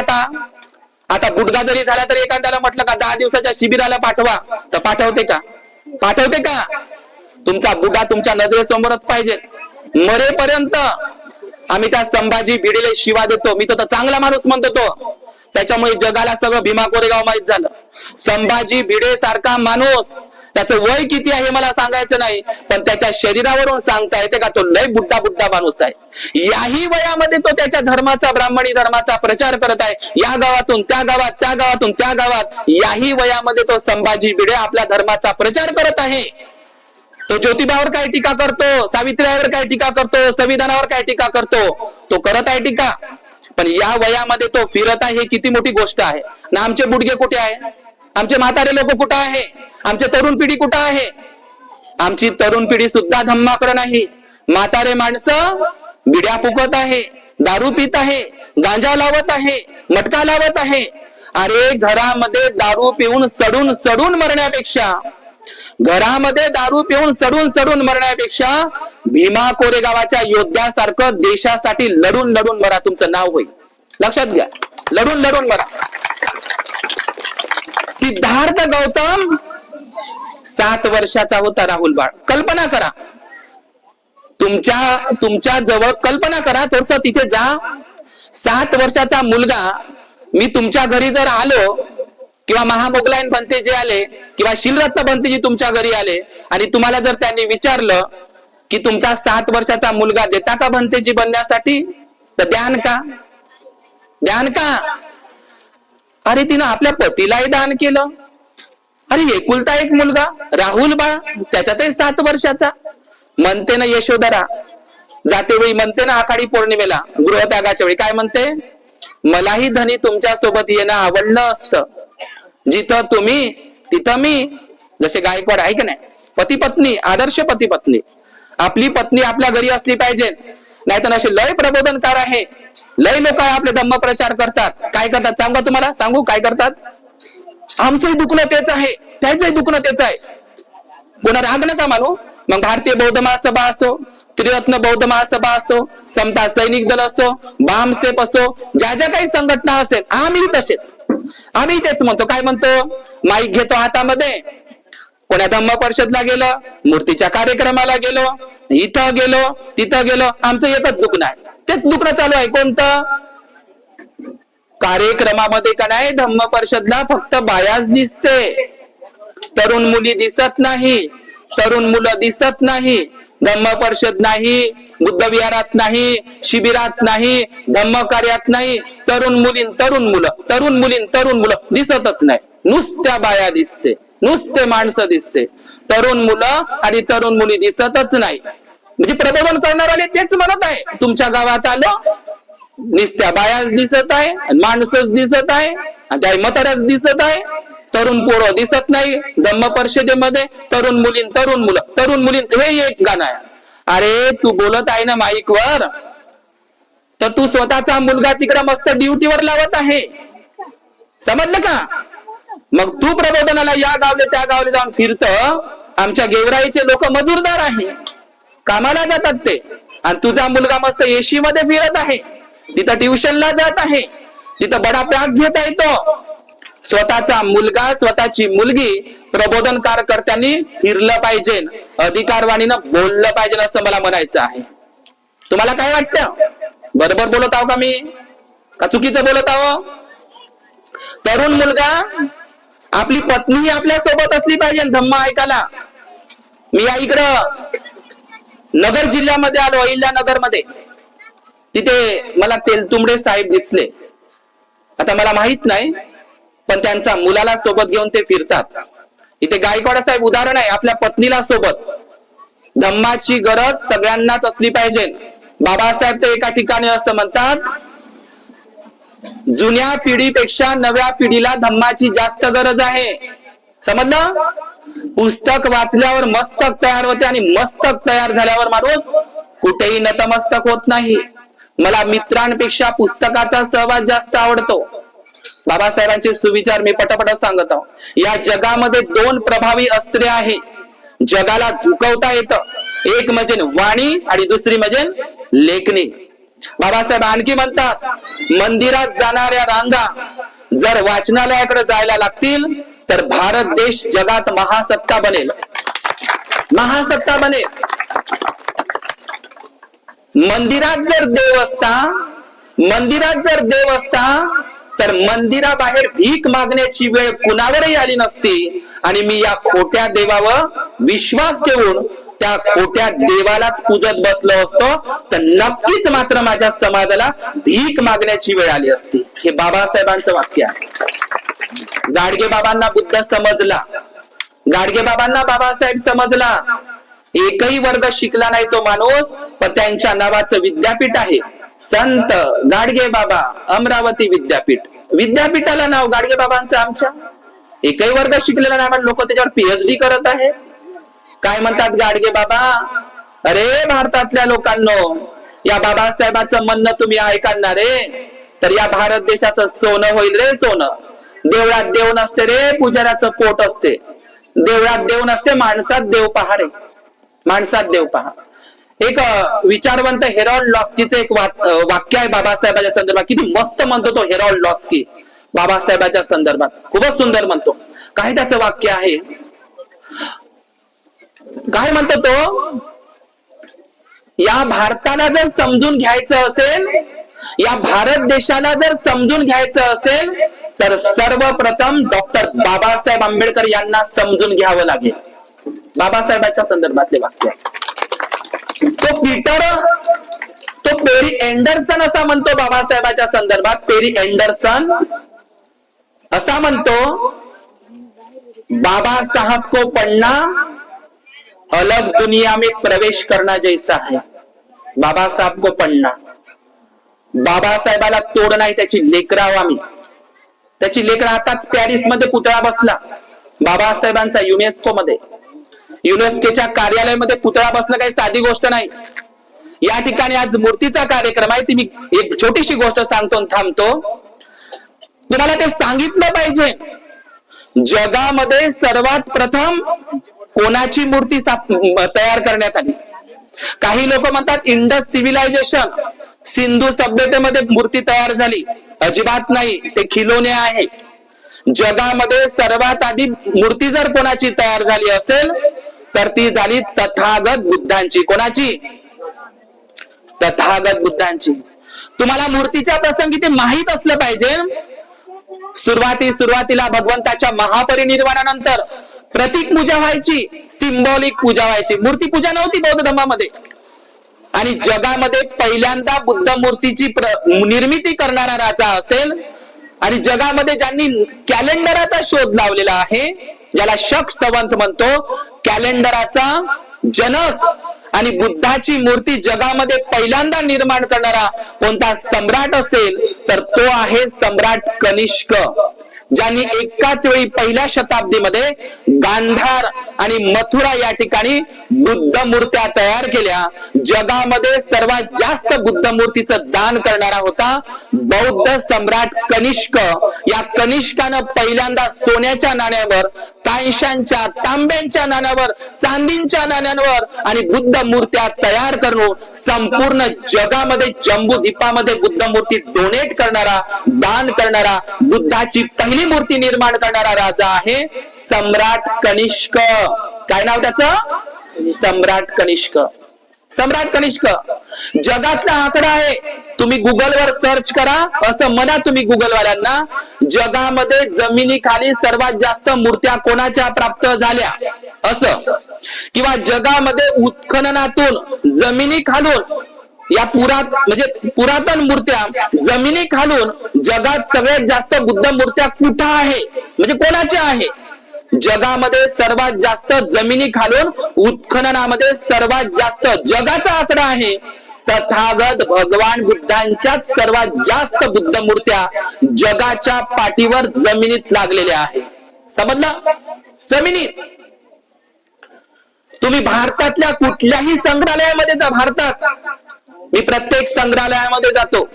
आता गुडघा जरी झाला तरी एखाद्याला म्हटलं का 10 दिवसाच्या शिबिराला पाठवा, तर पाठवते का? तुमचा बुडा तुमच्या नजरेसमोरच पाहिजे. मरेपर्यंत आम्ही त्या संभाजी भिडेले शिवा देतो. मी तो तर चांगला माणूस म्हणतो तो, त्याच्यामुळे जगाला सगळं भीमा कोरेगाव माहित झालं. संभाजी भिडे सारखा माणूस त्याचं वय किती आहे मला सांगायचं नाही, पण त्याच्या शरीरावरून सांगता येते का तो लय बुड्ढा बुड्ढा माणूस आहे. याही वयामध्ये तो त्याच्या धर्माचा, ब्राह्मणी धर्माचा प्रचार करत आहे. या गावातून त्या गावात, त्या गावातून त्या गावात, याही वयामध्ये तो संभाजी भिडे आपल्या धर्माचा प्रचार करत आहे. तो ज्योतिबावर काय टीका करतो, सावित्रीवर काय टीका करतो, संविधानावर काय टीका करतो, तो करत आहे टीका. पण या वयामध्ये तो फिरत आहे, हे किती मोठी गोष्ट आहे ना. आमचे बुडगे कुठे आहे, आमचे म्हातारे लोक कुठं आहे, आमचे तरुण पिढी कुठं आहे. आमची तरुण पिढी सुद्धा धम्माकडे नाही. म्हातारे माणसं बिड्या फुकत आहे, दारू पित आहे, गांजा लावत आहे, मटका लावत आहे. अरे घरामध्ये दारू पिऊन सडून सडून मरण्यापेक्षा, घरामध्ये दारू पिऊन सडून सडून मरण्यापेक्षा भीमा कोरेगावाच्या योद्ध्यासारखं देशासाठी लढून लढून मरा, तुमचं नाव होईल. लक्षात घ्या, लढून लढून मरा. सिद्धार्थ गौतम 7 वर्षाचा होता राहुल बाळ. कल्पना करा, तुमच्या जवळ कल्पना करा, थोडस तिथे जा. 7 वर्षाचा मुलगा, मी तुमच्या घरी जर आलो, किंवा महामोगलायन बनते जे आले, किंवा शिलरत्न बनते जी तुमच्या घरी आले, आणि तुम्हाला जर त्यांनी विचारलं की तुमचा 7 वर्षाचा मुलगा देता का बनतेजी बनण्यासाठी, तर द्यान का, द्यान का. अरे तिनं आपल्या पतीलाही दान केलं. अरे एकुलता एक मुलगा राहुल बाळ, त्याच्यातही 7 वर्षाचा. म्हणते ना यशोधरा जाते वेळी, म्हणते ना आखाडी पौर्णिमेला गृहत्यागाच्या वेळी, काय म्हणते, मलाही धनी तुमच्या सोबत येणं आवडलं असतं. जिथं तुम्ही तिथं मी. जसे गायकवाड आहे की नाही, पती पत्नी, आदर्श पती पत्नी. आपली पत्नी आपल्या घरी असली पाहिजे. नाहीतर असे लय प्रबोधनकार आहे, लय लोक आपले धम्म प्रचार करतात. काय करतात सांगा, तुम्हाला सांगू काय करतात. आमचंही दुखणं तेच आहे, त्याचंही दुखणं तेच आहे. पुन्हा राग नका मानू. मग भारतीय बौद्ध महासभा असो, त्रिरत्न बौद्ध महासभा असो, समता सैनिक दल असो, बामसेप असो, ज्या ज्या काही संघटना असेल, आम्ही तसेच, आम्ही तेच म्हणतो. काय म्हणतो, माईक घेतो हातामध्ये, कोण्या धम्म परिषदला गेलो, मूर्तीच्या कार्यक्रमाला गेलो, इथं गेलो, तिथं गेलो, आमचं एकच दुखणं आहे. तेच दुखणं चालू आहे. कोणतं, कार्यक्रमामध्ये का नाही, धम्म परिषदला फक्त बायाच दिसते, तरुण मुली दिसत नाही, तरुण मुलं दिसत नाही. धम्म परिषद नाही, बुद्ध विहारात नाही, शिबिरात नाही, धम्म कार्यात नाही, तरुण मुलीन तरुण मुलं, तरुण मुलीन तरुण मुलं दिसतच नाही. नुसत्या बाया दिसते, नुसते माणसं दिसते, तरुण मुलं आणि तरुण मुली दिसतच नाही. म्हणजे प्रबोधन करणारे तेच म्हणत आहे, तुमच्या गावात आलं, नुसत्या बायाच दिसत आहे, माणसंच दिसत आहे, आणि त्या म्हाताऱ्याच दिसत आहे, तरुण पोरं दिसत नाही. धम्म परिषदेमध्ये तरुण मुलीन तरुण मुलं, तरुण मुलीन, हे एक गाणं आहे. अरे तू बोलत आहे ना माईक वर, तर तू स्वतःचा मुलगा तिकडे मस्त ड्युटीवर लावत आहे, समजलं का. मग तू प्रबोधनाला या गावले त्या गावले जाऊन फिरत. आमच्या गेवराईचे लोक मजूरदार आहे, कामाला जातात ते, आणि तुझा मुलगा मस्त एसी मध्ये फिरत आहे, तिथं ट्युशनला जात आहे, तिथं बडा पॅक घेता येतो. स्वतःचा मुलगा, स्वतःची मुलगी प्रबोधन कार्यकर्त्यांनी फिरलं पाहिजे, अधिकारवाणीनं बोललं पाहिजे, असं मला म्हणायचं आहे. तुम्हाला काय वाटतं, बरोबर बोलत आहो का मी, का चुकीचं बोलत आहो. तरुण मुलगा, आपली पत्नी आपल्या सोबत असली पाहिजे धम्म ऐकायला. मी या इकडं नगर जिल्ह्यामध्ये आलो, अहिल्यानगर मध्ये, तिथे मला तेलतुंबडे साहेब दिसले. आता मला माहित नाही, पण त्यांच्या मुलाला सोबत घेऊन ते फिरतात. इथे गायकवाड साहेब उदाहरण आहे, आपल्या पत्नीला सोबत. धम्माची गरज सगळ्यांनाच असली पाहिजे. बाबासाहेब तर एका ठिकाणी असं म्हणतात, जुन्या पिढीपेक्षा नव्या पिढीला धम्माची जास्त गरज आहे, समजलं. पुस्तक वाचल्यावर मस्तक तयार होते, आणि मस्तक तयार झाल्यावर माणूस कुठेही नतमस्तक होत नाही. मला मित्रांपेक्षा पुस्तकाचा सहवास जास्त आवडतो. बाबासाहेबांचे सुविचार मी पटापट सांगत आहो. या जगामध्ये 2 प्रभावी अस्त्रे आहे, जगाला झुकवता येतं. एक म्हणजे वाणी आणि दुसरी म्हणजे लेखणी. बाबासाहेब आणखी म्हणतात, मंदिरात जाणाऱ्या रांगा जर वाचनालयाकडे जायला लागतील तर भारत देश जगात महासत्ता बनेल, महासत्ता बनेल. मंदिरात जर देव असता, मंदिरात जर देव असता तर मंदिराबाहेर भीक मागण्याची वेळ कुणावरही आली नसती, आणि मी या खोट्या देवावर विश्वास ठेवून त्या खोट्या देवालाच पूजत बसलो असतो तर नक्कीच मात्र माझ्या समाजाला भीक मागण्याची वेळ आली असती. हे बाबासाहेबांचं वाक्य आहे. गाडगे बाबांना बुद्ध समजला, गाडगे बाबांना बाबासाहेब समजला. एकही वर्ग शिकला नाही तो माणूस, पण त्यांच्या नावाचं विद्यापीठ आहे, संत गाडगे बाबा अमरावती विद्यापीठ. विद्यापीठाला नाव गाडगे बाबांचं आमच्या. एकही वर्ग शिकलेला नाही पण लोक त्याच्यावर पीएचडी करत आहे. काय म्हणतात गाडगे बाबा? अरे भारतातल्या लोकांनो, या बाबासाहेबांचं म्हणणं तुम्ही ऐकणार रे तर या भारत देशाचं सोनं होईल रे सोनं. देवळात देव नसते रे, पुजाऱ्याचं पोट असते. देवळात देव नसते, माणसात देव पहा रे, माणसात देव पहा. एक विचारवंत हेरॉल्ड लॉस्कीचं एक वाक्य आहे बाबासाहेबांच्या संदर्भात. किती मस्त म्हणतो तो हेरॉल्ड लॉस्की बाबासाहेबांच्या संदर्भात, खूपच सुंदर म्हणतो. काय त्याचं वाक्य आहे? काय म्हणतो तो? या भारताला जर समजून घ्यायचं असेल, या भारत देशाला जर समजून घ्यायचं असेल तर सर्वप्रथम डॉक्टर बाबासाहेब आंबेडकर यांना समजून घ्यावं लागेल. बाबासाहेबांच्या संदर्भातले वाक्य. तो पेरी एंडरसन असा म्हणतो बाबासाहेबांच्या संदर्भात. पेरी एंडरसन असा म्हणतो, बाबा साहब को पढ़ना अलग दुनिया में प्रवेश करना जैसा है. बाबा साहब को पढ़ना. बाबासाहेबाला तोड नाही, त्याची लेकराव आम्ही. त्याची लेकरा आताच पॅरिस मध्ये पुतळा बसला बाबासाहेबांचा युनेस्को मध्ये. युनेस्कोच्या कार्यालयामध्ये पुतळा बसणं काही साधी गोष्ट नाही. या ठिकाणी आज मूर्तीचा कार्यक्रम आहे. ती मी एक छोटीशी गोष्ट सांगतो थांबतो. तुम्हाला ते सांगितलं पाहिजे, जगामध्ये सर्वात प्रथम कोणाची मूर्ती तयार करण्यात आली. काही लोक म्हणतात इंडस सिव्हिलायझेशन, सिंधू सभ्यतेमध्ये मूर्ती तयार झाली. अजिबात नाही, ते खिलोने आहे. जगामध्ये सर्वात आधी मूर्ती जर कोणाची तयार झाली असेल तर ती झाली तथागत बुद्धांची. कोणाची? तथागत बुद्धांची. तुम्हाला मूर्तीच्या प्रसंगी ते माहित असलं पाहिजे. सुरुवातीला भगवंताच्या महापरिनिर्वाणानंतर प्रतीक पूजा व्हायची, सिंबॉलिक पूजा व्हायची. मूर्ती पूजा नव्हती बौद्ध धर्मामध्ये. आणि जगामध्ये पहिल्यांदा बुद्ध मूर्तीची निर्मिती करणारा राजा असेल आणि जगामध्ये ज्यांनी कॅलेंडराचा शोध लावलेला आहे, ज्याला शक संवत म्हणतो, कॅलेंडराचा जनक आणि बुद्धाची मूर्ती जगामध्ये पहिल्यांदा निर्माण करणारा कोणता सम्राट असेल तर तो आहे सम्राट कनिष्क, ज्यांनी एकाच वेळी पहिल्या शताब्दीमध्ये गांधार आणि मथुरा या ठिकाणी बुद्ध मूर्त्या तयार केल्या. जगामध्ये सर्वात जास्त बुद्ध मूर्तीचं दान करणारा होता बौद्ध सम्राट कनिष्क. या कनिष्कानं पहिल्यांदा सोन्याच्या नाण्यावर, कांशांच्या, तांब्यांच्या नाण्यावर, चांदीच्या नाण्यांवर आणि बुद्ध मूर्त्या तयार करून संपूर्ण जगामध्ये जम्बूद्वीपामध्ये बुद्ध मूर्ती डोनेट करणारा, दान करणारा, बुद्धाची पहिली मूर्ती निर्माण करणारा राजा आहे सम्राट कनिष्क. काय नाव त्याचं? सम्राट कनिष्क. सम्राट कनिष्क जगातला आकडा आहे. तुम्ही गुगलवर सर्च करा, असं म्हणा तुम्ही गुगलवाल्यांना, जगामध्ये जमिनीखाली सर्वात जास्त मूर्त्या कोणाच्या प्राप्त झाल्या असं, किंवा जगामध्ये उत्खननातून जमिनी खालून या पुरातन मूर्त्या जमिनी खालून जगात सगळ्यात जास्त बुद्ध मूर्त्या कुठं आहे, म्हणजे कोणाच्या आहे? जगामध्ये सर्वात जास्त जमिनी खालून उत्खननामध्ये सर्वात जास्त जगाचा आकडा आहे. तथागत भगवान बुद्धांच्याच सर्वात जास्त बुद्ध मूर्त्या जगाच्या पाठीवर जमिनीत लागलेल्या आहे. समजलं? जमिनीत. तुम्ही भारतातल्या कुठल्याही संग्रहालयामध्ये जा. भारतात मी प्रत्येक संग्रहालयामध्ये जातो.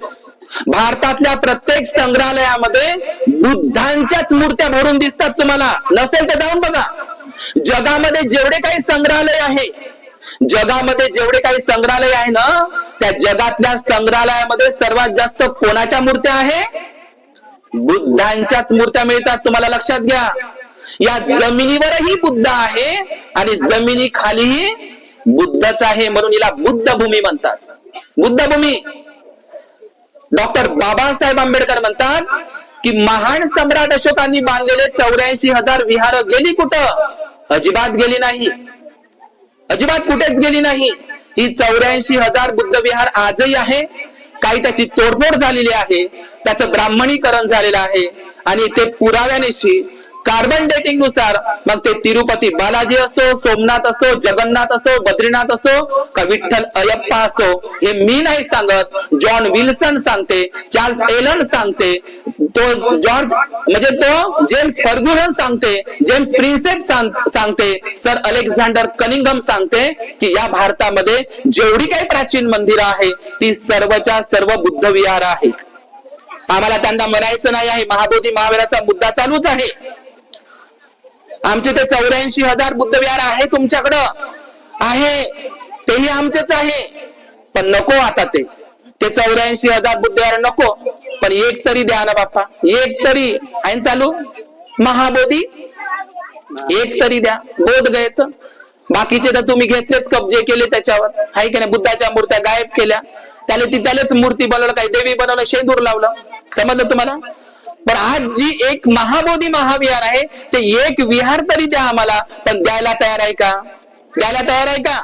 भारतातल्या प्रत्येक संग्रहालयामध्ये बुद्धांच्याच मूर्त्या भरून दिसतात तुम्हाला. नसेल तर जाऊन बघा. जगामध्ये जेवढे काही संग्रहालय आहे, जगामध्ये जेवढे काही संग्रहालय आहे ना, त्या जगातल्या संग्रहालयामध्ये सर्वात जास्त कोणाच्या मूर्त्या आहे? बुद्धांच्याच मूर्त्या मिळतात. तुम्हाला लक्षात घ्या. या जमिनीवरही बुद्ध आहे आणि जमिनी खालीही बुद्धच आहे, म्हणून हिला बुद्धभूमी म्हणतात. बुद्धभूमी. डॉक्टर बाबासाहेब आंबेडकर म्हणतात की महान सम्राट अशोकांनी बांधलेले 84,000 विहार गेली कुठं? अजिबात गेली नाही, अजिबात कुठेच गेली नाही. ही 84,000 बुद्ध विहार आजही आहे. काही त्याची तोडफोड झालेली आहे, त्याचं ब्राह्मणीकरण झालेलं आहे आणि ते पुराव्यानिशी कार्बन डेटिंग नुसार मग ते तिरुपती बालाजी असो, सोमनाथ असो, जगन्नाथ असो, बद्रीनाथ असो का विठ्ठल अयप्पा असो, हे मी नाही सांगत, जॉन विल्सन सांगते, चार्ल्स एलन सांगते, तो जॉर्ज म्हणजे तो जेम्स फर्ग्युसन सांगते, जेम्स प्रिन्सेप सांगते, सर अलेक्झांडर कनिंगम सांगते की या भारतामध्ये जेवढी काही प्राचीन मंदिरं आहे ती सर्वच्या सर्व बुद्ध विहार आहे. आम्हाला त्यांना म्हणायचं नाही आहे. महाबोधी महावीराचा मुद्दा चालूच आहे. आमचे ते 84,000 बुद्ध विहार आहे तुमच्याकडं आहे, तेही आमचेच आहे, पण नको आता ते 84,000 बुद्ध विहार नको, पण एक तरी द्या ना बाप्पा, एक तरी आहे चालू महाबोधी, एक तरी द्या. बोध गयचं, बाकीचे तर तुम्ही घेतलेच, कब्जे केले त्याच्यावर, आहे की नाही. बुद्धाच्या मूर्त्या गायब केल्या, त्यालाच मूर्ती बनवलं, काही देवी बनवलं, शेंदूर लावलं, समजलं तुम्हाला. पण आज जी एक महाबोधी महाविहार आहे ते एक विहार तरी द्या आम्हाला, पण द्यायला तयार आहे का? द्यायला तयार आहे का?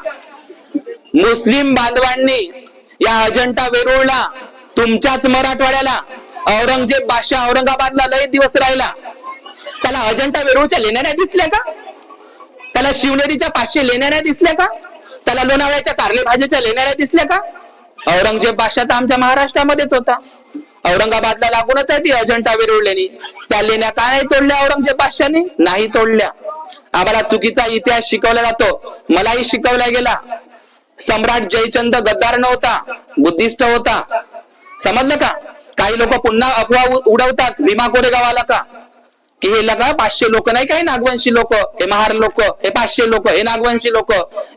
मुस्लिम बांधवांनी या अजंठा वेरूळला, तुमच्याच मराठवाड्याला औरंगजेब बादशाह औरंगाबादला लय दिवस राहिला, त्याला अजंठा वेरूळच्या लेण्या नाही दिसल्या का? त्याला शिवनेरीच्या 500 लेण्या नाही दिसल्या का? त्याला लोणावळ्याच्या कारले भाजीच्या लेण्या नाही दिसल्या का? औरंगजेब बादशाह तर आमच्या महाराष्ट्रामध्येच होता, औरंगाबादला लागूनच आहे ती अजंठा वेरूळ लेणी. त्या लेण्या का नाही तोडल्या औरंगजेब बादशाहने? नाही तोडल्या. आम्हाला चुकीचा इतिहास शिकवला जातो, मलाही शिकवला गेला. सम्राट जयचंद गद्दार नव्हता, बुद्धिस्ट होता, समजलं का? काही लोक पुन्हा अफवा उडवतात भीमा कोरेगावाला का, की हे लगा 500 लोक नाही, काही नागवंशी लोक, हे महार लोक, हे 500 लोक, हे नागवंशी लोक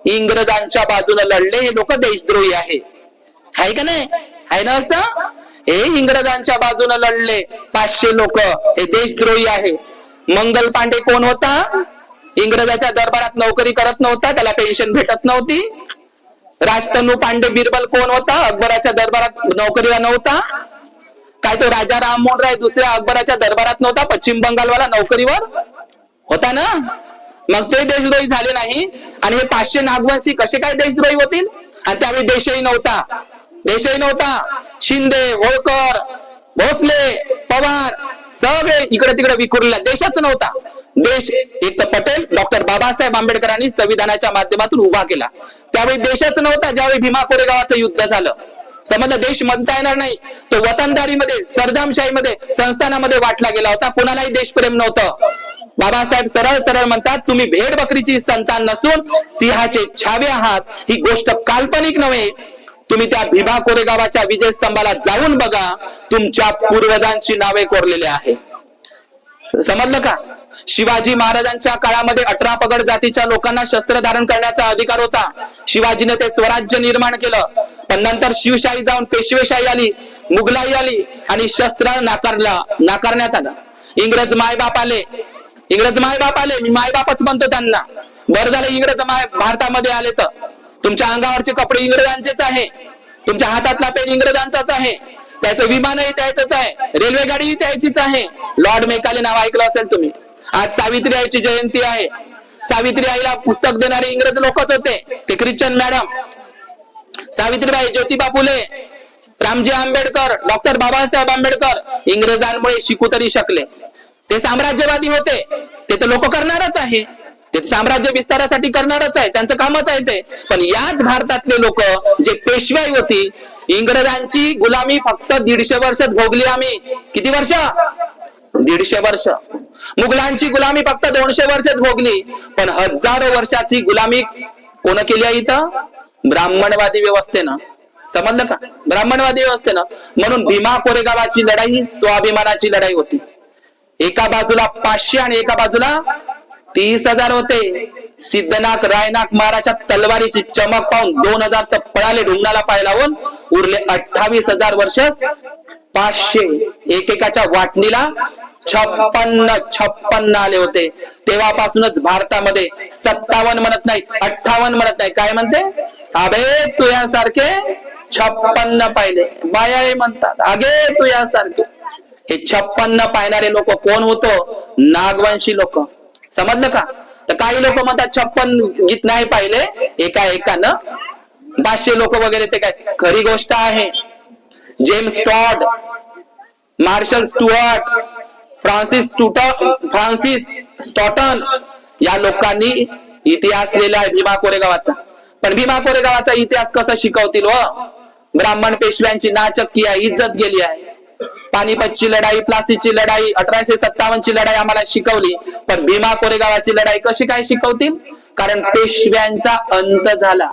इंग्रजांच्या बाजूने लढले, हे लोक देशद्रोही आहे का नाही? आहे ना असं? हे इंग्रजांच्या बाजूने लढले 500 लोक, हे देशद्रोही आहे. मंगल पांडे कोण होता? इंग्रजाच्या दरबारात नोकरी करत नव्हता, त्याला पेन्शन भेटत नव्हती. राजतनू पांडे बिरबल कोण होता? अकबराच्या दरबारात नोकरीला नव्हता. काय तो राजा राममोहन राय दुसऱ्या अकबराच्या दरबारात नव्हता, पश्चिम बंगालवाला नोकरीवर होता ना? मग ते देशद्रोही झाले नाही. आणि हे 500 नागवंशी कसे काय देशद्रोही होतील? आणि त्यावेळी देशही नव्हता, देशही नव्हता. शिंदे, होळकर, भोसले, पवार सगळे इकडे तिकडे विखुरला, देशच नव्हता. देश एक तर पटेल डॉक्टर बाबासाहेब आंबेडकरांनी संविधानाच्या माध्यमातून उभा केला, त्यावेळी देशच नव्हता. ज्यावेळी भीमा कोरेगावाचं युद्ध झालं, समजलं, देश म्हणता येणार नाही. तो वतनदारीमध्ये, सरदामशाहीमध्ये, संस्थानामध्ये वाटला गेला होता. कोणालाही देशप्रेम नव्हतं. बाबासाहेब सरळ सरळ म्हणतात, तुम्ही भेड बकरीची संतान नसून सिंहाचे छावे आहात. ही गोष्ट काल्पनिक नव्हे. तुम्ही त्या भीमा कोरेगावाच्या विजयस्तंभाला जाऊन बघा, तुमच्या पूर्वजांची नावे कोरलेली आहे. समजलं का? शिवाजी महाराजांच्या काळामध्ये 18 पगड जातीच्या लोकांना शस्त्र धारण करण्याचा अधिकार होता. शिवाजीने ते स्वराज्य निर्माण केलं. पण नंतर शिवशाही जाऊन पेशवेशाही आली, मुघलाई आली आणि शस्त्र नाकारण्यात आलं. इंग्रज मायबाप आले, मी मायबापच म्हणतो त्यांना. बरं झालं इंग्रज भारतामध्ये आले, तर तुमच्या अंगावरचे कपडे इंग्रजांचेच आहे, तुमच्या हातातला पेन इंग्रजांचाच आहे, त्याचं विमानही त्याचंच आहे, रेल्वे गाडीही त्याचीच आहे. लॉर्ड मेकाले नाव ऐकलं असेल तुम्ही. आज सावित्री आईची जयंती आहे. सावित्री आईला पुस्तक देणारे इंग्रज लोकच होते, ते Christian madam. Savitribai, Jyotiba Phule, Ramji Ambedkar, doctor Babasaheb Ambedkar इंग्रजांमुळे शिकू तरी शकले. ते साम्राज्यवादी होते, ते तर लोक करणारच आहे, ते साम्राज्य विस्तारासाठी करणारच आहे, त्यांचं कामच आहे ते. पण याच भारतातले लोक जे पेशवाई होती, इंग्रजांची गुलामी फक्त 150 वर्षच भोगली आम्ही. किती वर्ष? 150 वर्ष. मुघलांची गुलामी फक्त 200 वर्षच भोगली. पण हजारो वर्षाची गुलामी कोण केली आहे इथं? ब्राह्मणवादी व्यवस्थेनं. समजलं का? ब्राह्मणवादी व्यवस्थेनं. म्हणून भीमा कोरेगावाची लढाई ही स्वाभिमानाची लढाई होती. एका बाजूला 500 आणि एका बाजूला 30,000 होते. सिद्धनाथ रायनाथ महाराजच्या तलवारीची चमक पाहून 2,000 तर पळाले ढुंगणाला पाय लावून. उरले 28,000 वर्ष 500. एकेकाच्या वाटणीला 56 आले होते. तेव्हापासूनच भारतामध्ये 57 म्हणत नाही, 58 म्हणत नाही, काय म्हणते? अबे तू यासारखे 56 पाहिले. बाया म्हणतात, अगे तू यासारखे. हे 56 पाहणारे लोक कोण होतो? नागवंशी लोक. समजलं का? तर काही लोक म्हणतात 56 गीत नाही पाहिले एकानं, 500 लोक वगैरे. ते काय खरी गोष्ट आहे? James Tod, Marshall Stuart, Francis Stoughton या लोकांनी इतिहास लिहिलाय भीमा कोरेगावाचा. पण भीमा कोरेगावाचा इतिहास कसा शिकवतील व? ब्राह्मण पेशव्यांची नाचक्की आहे, इज्जत गेली आहे. पानिपतची लढाई, प्लासीची लढाई, 1857 ची लढाई आम्हाला शिकवली, पण भीमा कोरेगावाची लढाई कशी काय शिकवतील? कारण पेशव्यांचा अंत झाला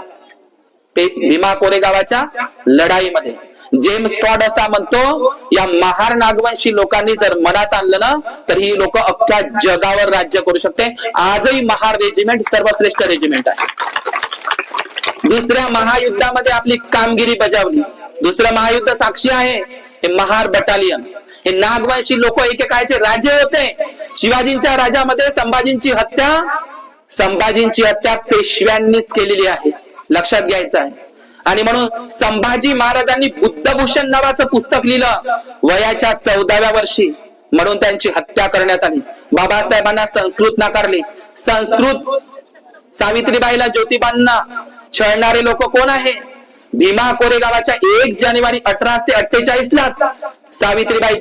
भीमा कोरेगावाच्या लढाईमध्ये. जेम्स टॉड असा म्हणतो, या महार नागवंशी लोकांनी जर मनात आणलं ना, तर ही लोक अख्ख्या जगावर राज्य करू शकते. आजही महार रेजिमेंट सर्वश्रेष्ठ रेजिमेंट आहे. दुसऱ्या महायुद्धामध्ये आपली कामगिरी बजावली. दुसरं महायुद्ध साक्षी आहे हे महार बटालियन. हे नागवंशी लोक एकेकाळचे राजे होते. शिवाजींच्या राज्यामध्ये संभाजींची हत्या पेशव्यांनीच केलेली आहे, लक्षात घ्यायचं आहे. आणि म्हणून संभाजी महाराजांनी बुद्धभूषण नावाचं पुस्तक लिहिलं वयाच्या 14व्या वर्षी, म्हणून त्यांची हत्या करण्यात आली. बाबासाहेबांना संस्कृत नाकारले. संस्कृत सावित्रीबाईला, ज्योतिबांना छळणारे लोक कोण आहे? भीमा कोरेगावाच्या 1 जानेवारी 1848 लाच सावित्रीबाई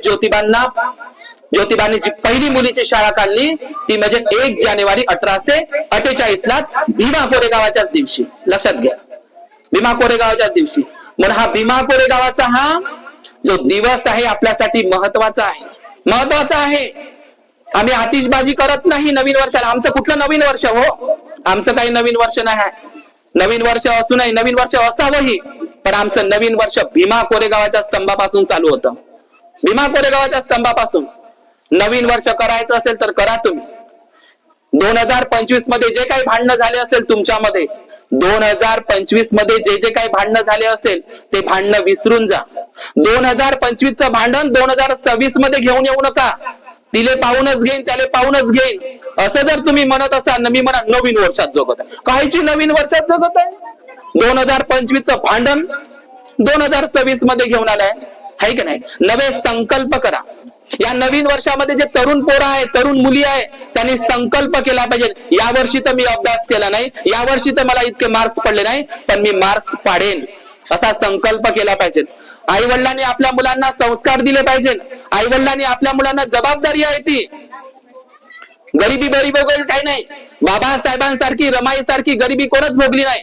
ज्योतिबांनी जी पहिली मुलीची शाळा काढली ती म्हणजे 1 जानेवारी 1848 लाच भीमा कोरेगावाच्याच दिवशी. लक्षात घ्या, भीमा कोरेगावाच्याच दिवशी. म्हणून हा भीमा कोरेगावाचा हा जो दिवस आहे आपल्यासाठी महत्वाचा आहे. आम्ही आतिषबाजी करत नाही नवीन वर्षाला. आमचं कुठलं नवीन वर्ष हो? आमचं काही नवीन वर्ष नाही. नवीन वर्ष असू नये, नवीन वर्ष असावंही, पण आमचं नवीन वर्ष भीमा कोरेगावाच्या स्तंभापासून चालू होतं. भीमा कोरेगावाच्या स्तंभापासून. नवीन वर्ष करायचं असेल तर करा तुम्ही. 2025 मध्ये जे काही भांडणं झाले असेल तुमच्यामध्ये, 2025 मध्ये जे काही भांडणं झाले असेल ते भांडणं विसरून जा. 2025चं भांडण 2026 मध्ये घेऊन येऊ नका. तिले पाहूनच घेईन, त्याले पाहूनच घेईन असं जर तुम्ही म्हणत असाल, मी म्हणा नवीन वर्षात जगत आहे. काहीची नवीन वर्षात जगत आहे? 2025चं भांडण 2026 मध्ये घेऊन आलाय, आहे की नाही? नवे संकल्प करा. या नवीन वर्षामध्ये जे तरुण पोरं आहे, तरुण मुली आहे, त्यांनी संकल्प केला पाहिजे. या वर्षी तर मी अभ्यास केला नाही, या वर्षी तर मला इतके मार्क्स पडले नाही, पण मी मार्क्स पाडेन असा संकल्प केला पाहिजे. आई वडिलांनी आपल्या मुलांना संस्कार दिले पाहिजे. आई वडिलांनी आपल्या मुलांना जबाबदारी आहे ती. गरिबी वगैरे काही नाही. बाबासाहेबांसारखी, रमाईसारखी गरिबी कोणच भोगली नाही.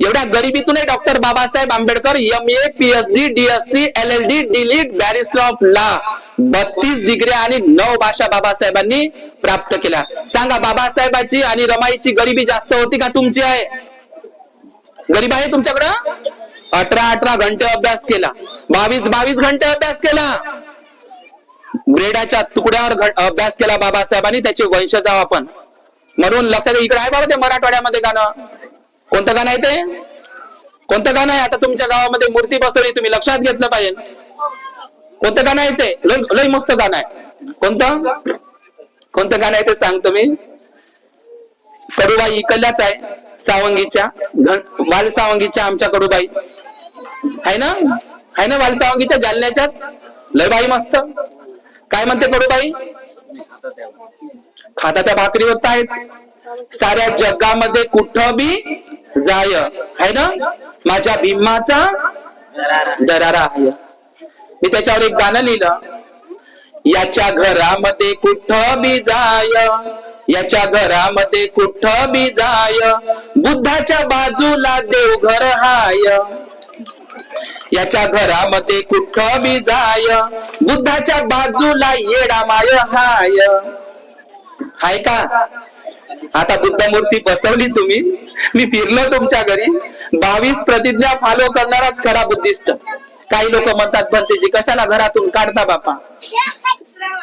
एवढ्या गरिबीतूनही doctor Babasaheb Ambedkar MA, PhD, DSc, LLD, DLiT, barrister of law, 32 डिग्र्या आणि 9 भाषा बाबासाहेबांनी प्राप्त केल्या. सांगा, बाबासाहेबांची आणि रमाईची गरिबी जास्त होती का तुमची आहे? गरीब आहे तुमच्याकडं? 18 घंटे अभ्यास केला, 22 घंटे अभ्यास केला, ब्रेडाच्या तुकड्यावर अभ्यास केला बाबासाहेबांनी. त्याचे वंशज आहोत आपण. म्हणून लक्षात, इकडे आहे बाबा ते मराठवाड्यामध्ये गाणं. कोणतं गाणं आहे ते? कोणतं गाणं आहे? आता तुमच्या गावामध्ये मूर्ती बसवली, तुम्ही लक्षात घेतलं पाहिजे. कोणतं गाणं आहे ते? लय मस्त गाणं आहे. कोणतं गाणं आहे ते सांगतो मी. कडूबाई इकडल्याच आहे, सावंगीच्या, वाल सावंगीच्या आमच्या कडूबाई आहे ना वाल सावंगीच्या, जालन्याच्याच. लय बाई मस्त. काय म्हणते कडूबाई? खाता त्या भाकरीवर तर आहेच. साऱ्या जगामध्ये कुठं बी जाय, है ना, माझ्या भीमाचा दरारा आहे. मी त्याच्यावर एक गाणं लिहिलं. याच्या घरामध्ये कुठं बी जाय, याच्या घरामध्ये कुठं बी जाय, बुद्धाच्या बाजूला देवघर हाय. याच्या घरामध्ये कुठं बी जाय, बुद्धाच्या बाजूला येडामाय हाय. हाय का? आता बुद्ध मूर्ती बसवली तुम्ही, मी फिरलो तुमच्या घरी. 22 प्रतिज्ञा फॉलो करणाराच खरा बुद्धिस्ट. काही लोक म्हणतात, भंतेजी कशाला घरातून काढता बापा?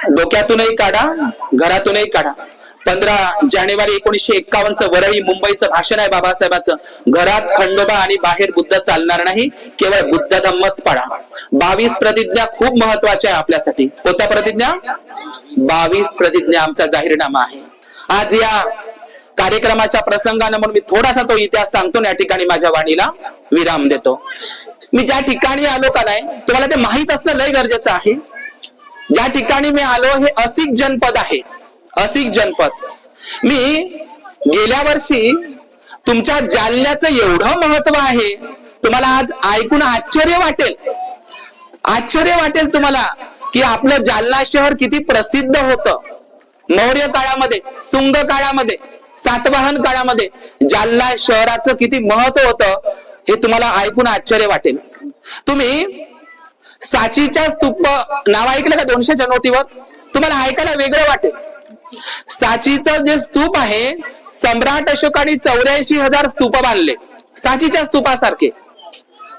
डोक्यातूनही काढा, घरातूनही काढा. 15 जानेवारी 1951 वरळी मुंबईचं भाषण आहे बाबासाहेबांचं. घरात खंडोबा आणि बाहेर बुद्ध चालणार नाही, केवळ बुद्ध धम्मच पाळा. 22 प्रतिज्ञा खूप महत्वाच्या आहे आपल्यासाठी. कोणत्या प्रतिज्ञा? 22 प्रतिज्ञा आमचा जाहीरनामा आहे. आज या कार्यक्रमाच्या प्रसंगानं म्हणून मी थोडासा तो इतिहास सांगतो, या ठिकाणी माझ्या वाणीला विराम देतो. मी ज्या ठिकाणी आलो का नाही, तुम्हाला ते माहित असणं लय गरजेचं आहे. ज्या ठिकाणी मी आलो हे असिक जनपद आहे, असिक जनपद. मी गेल्या वर्षी तुमच्या जालन्याचं एवढं महत्व आहे, तुम्हाला आज ऐकून आश्चर्य वाटेल, आश्चर्य वाटेल तुम्हाला की आपलं जालना शहर किती प्रसिद्ध होतं. मौर्य काळामध्ये, सुंग काळामध्ये, सातवाहन काळामध्ये जालना शहराचं किती महत्व होतं हे तुम्हाला ऐकून आश्चर्य वाटेल. तुम्ही साचीच्या स्तूप नाव ऐकलं का 200च्या नोटीवर? तुम्हाला ऐकायला वेगळं वाटेल. साचीचं जे स्तूप आहे, सम्राट अशोकाने 84,000 स्तूप बांधले साचीच्या स्तूपासारखे,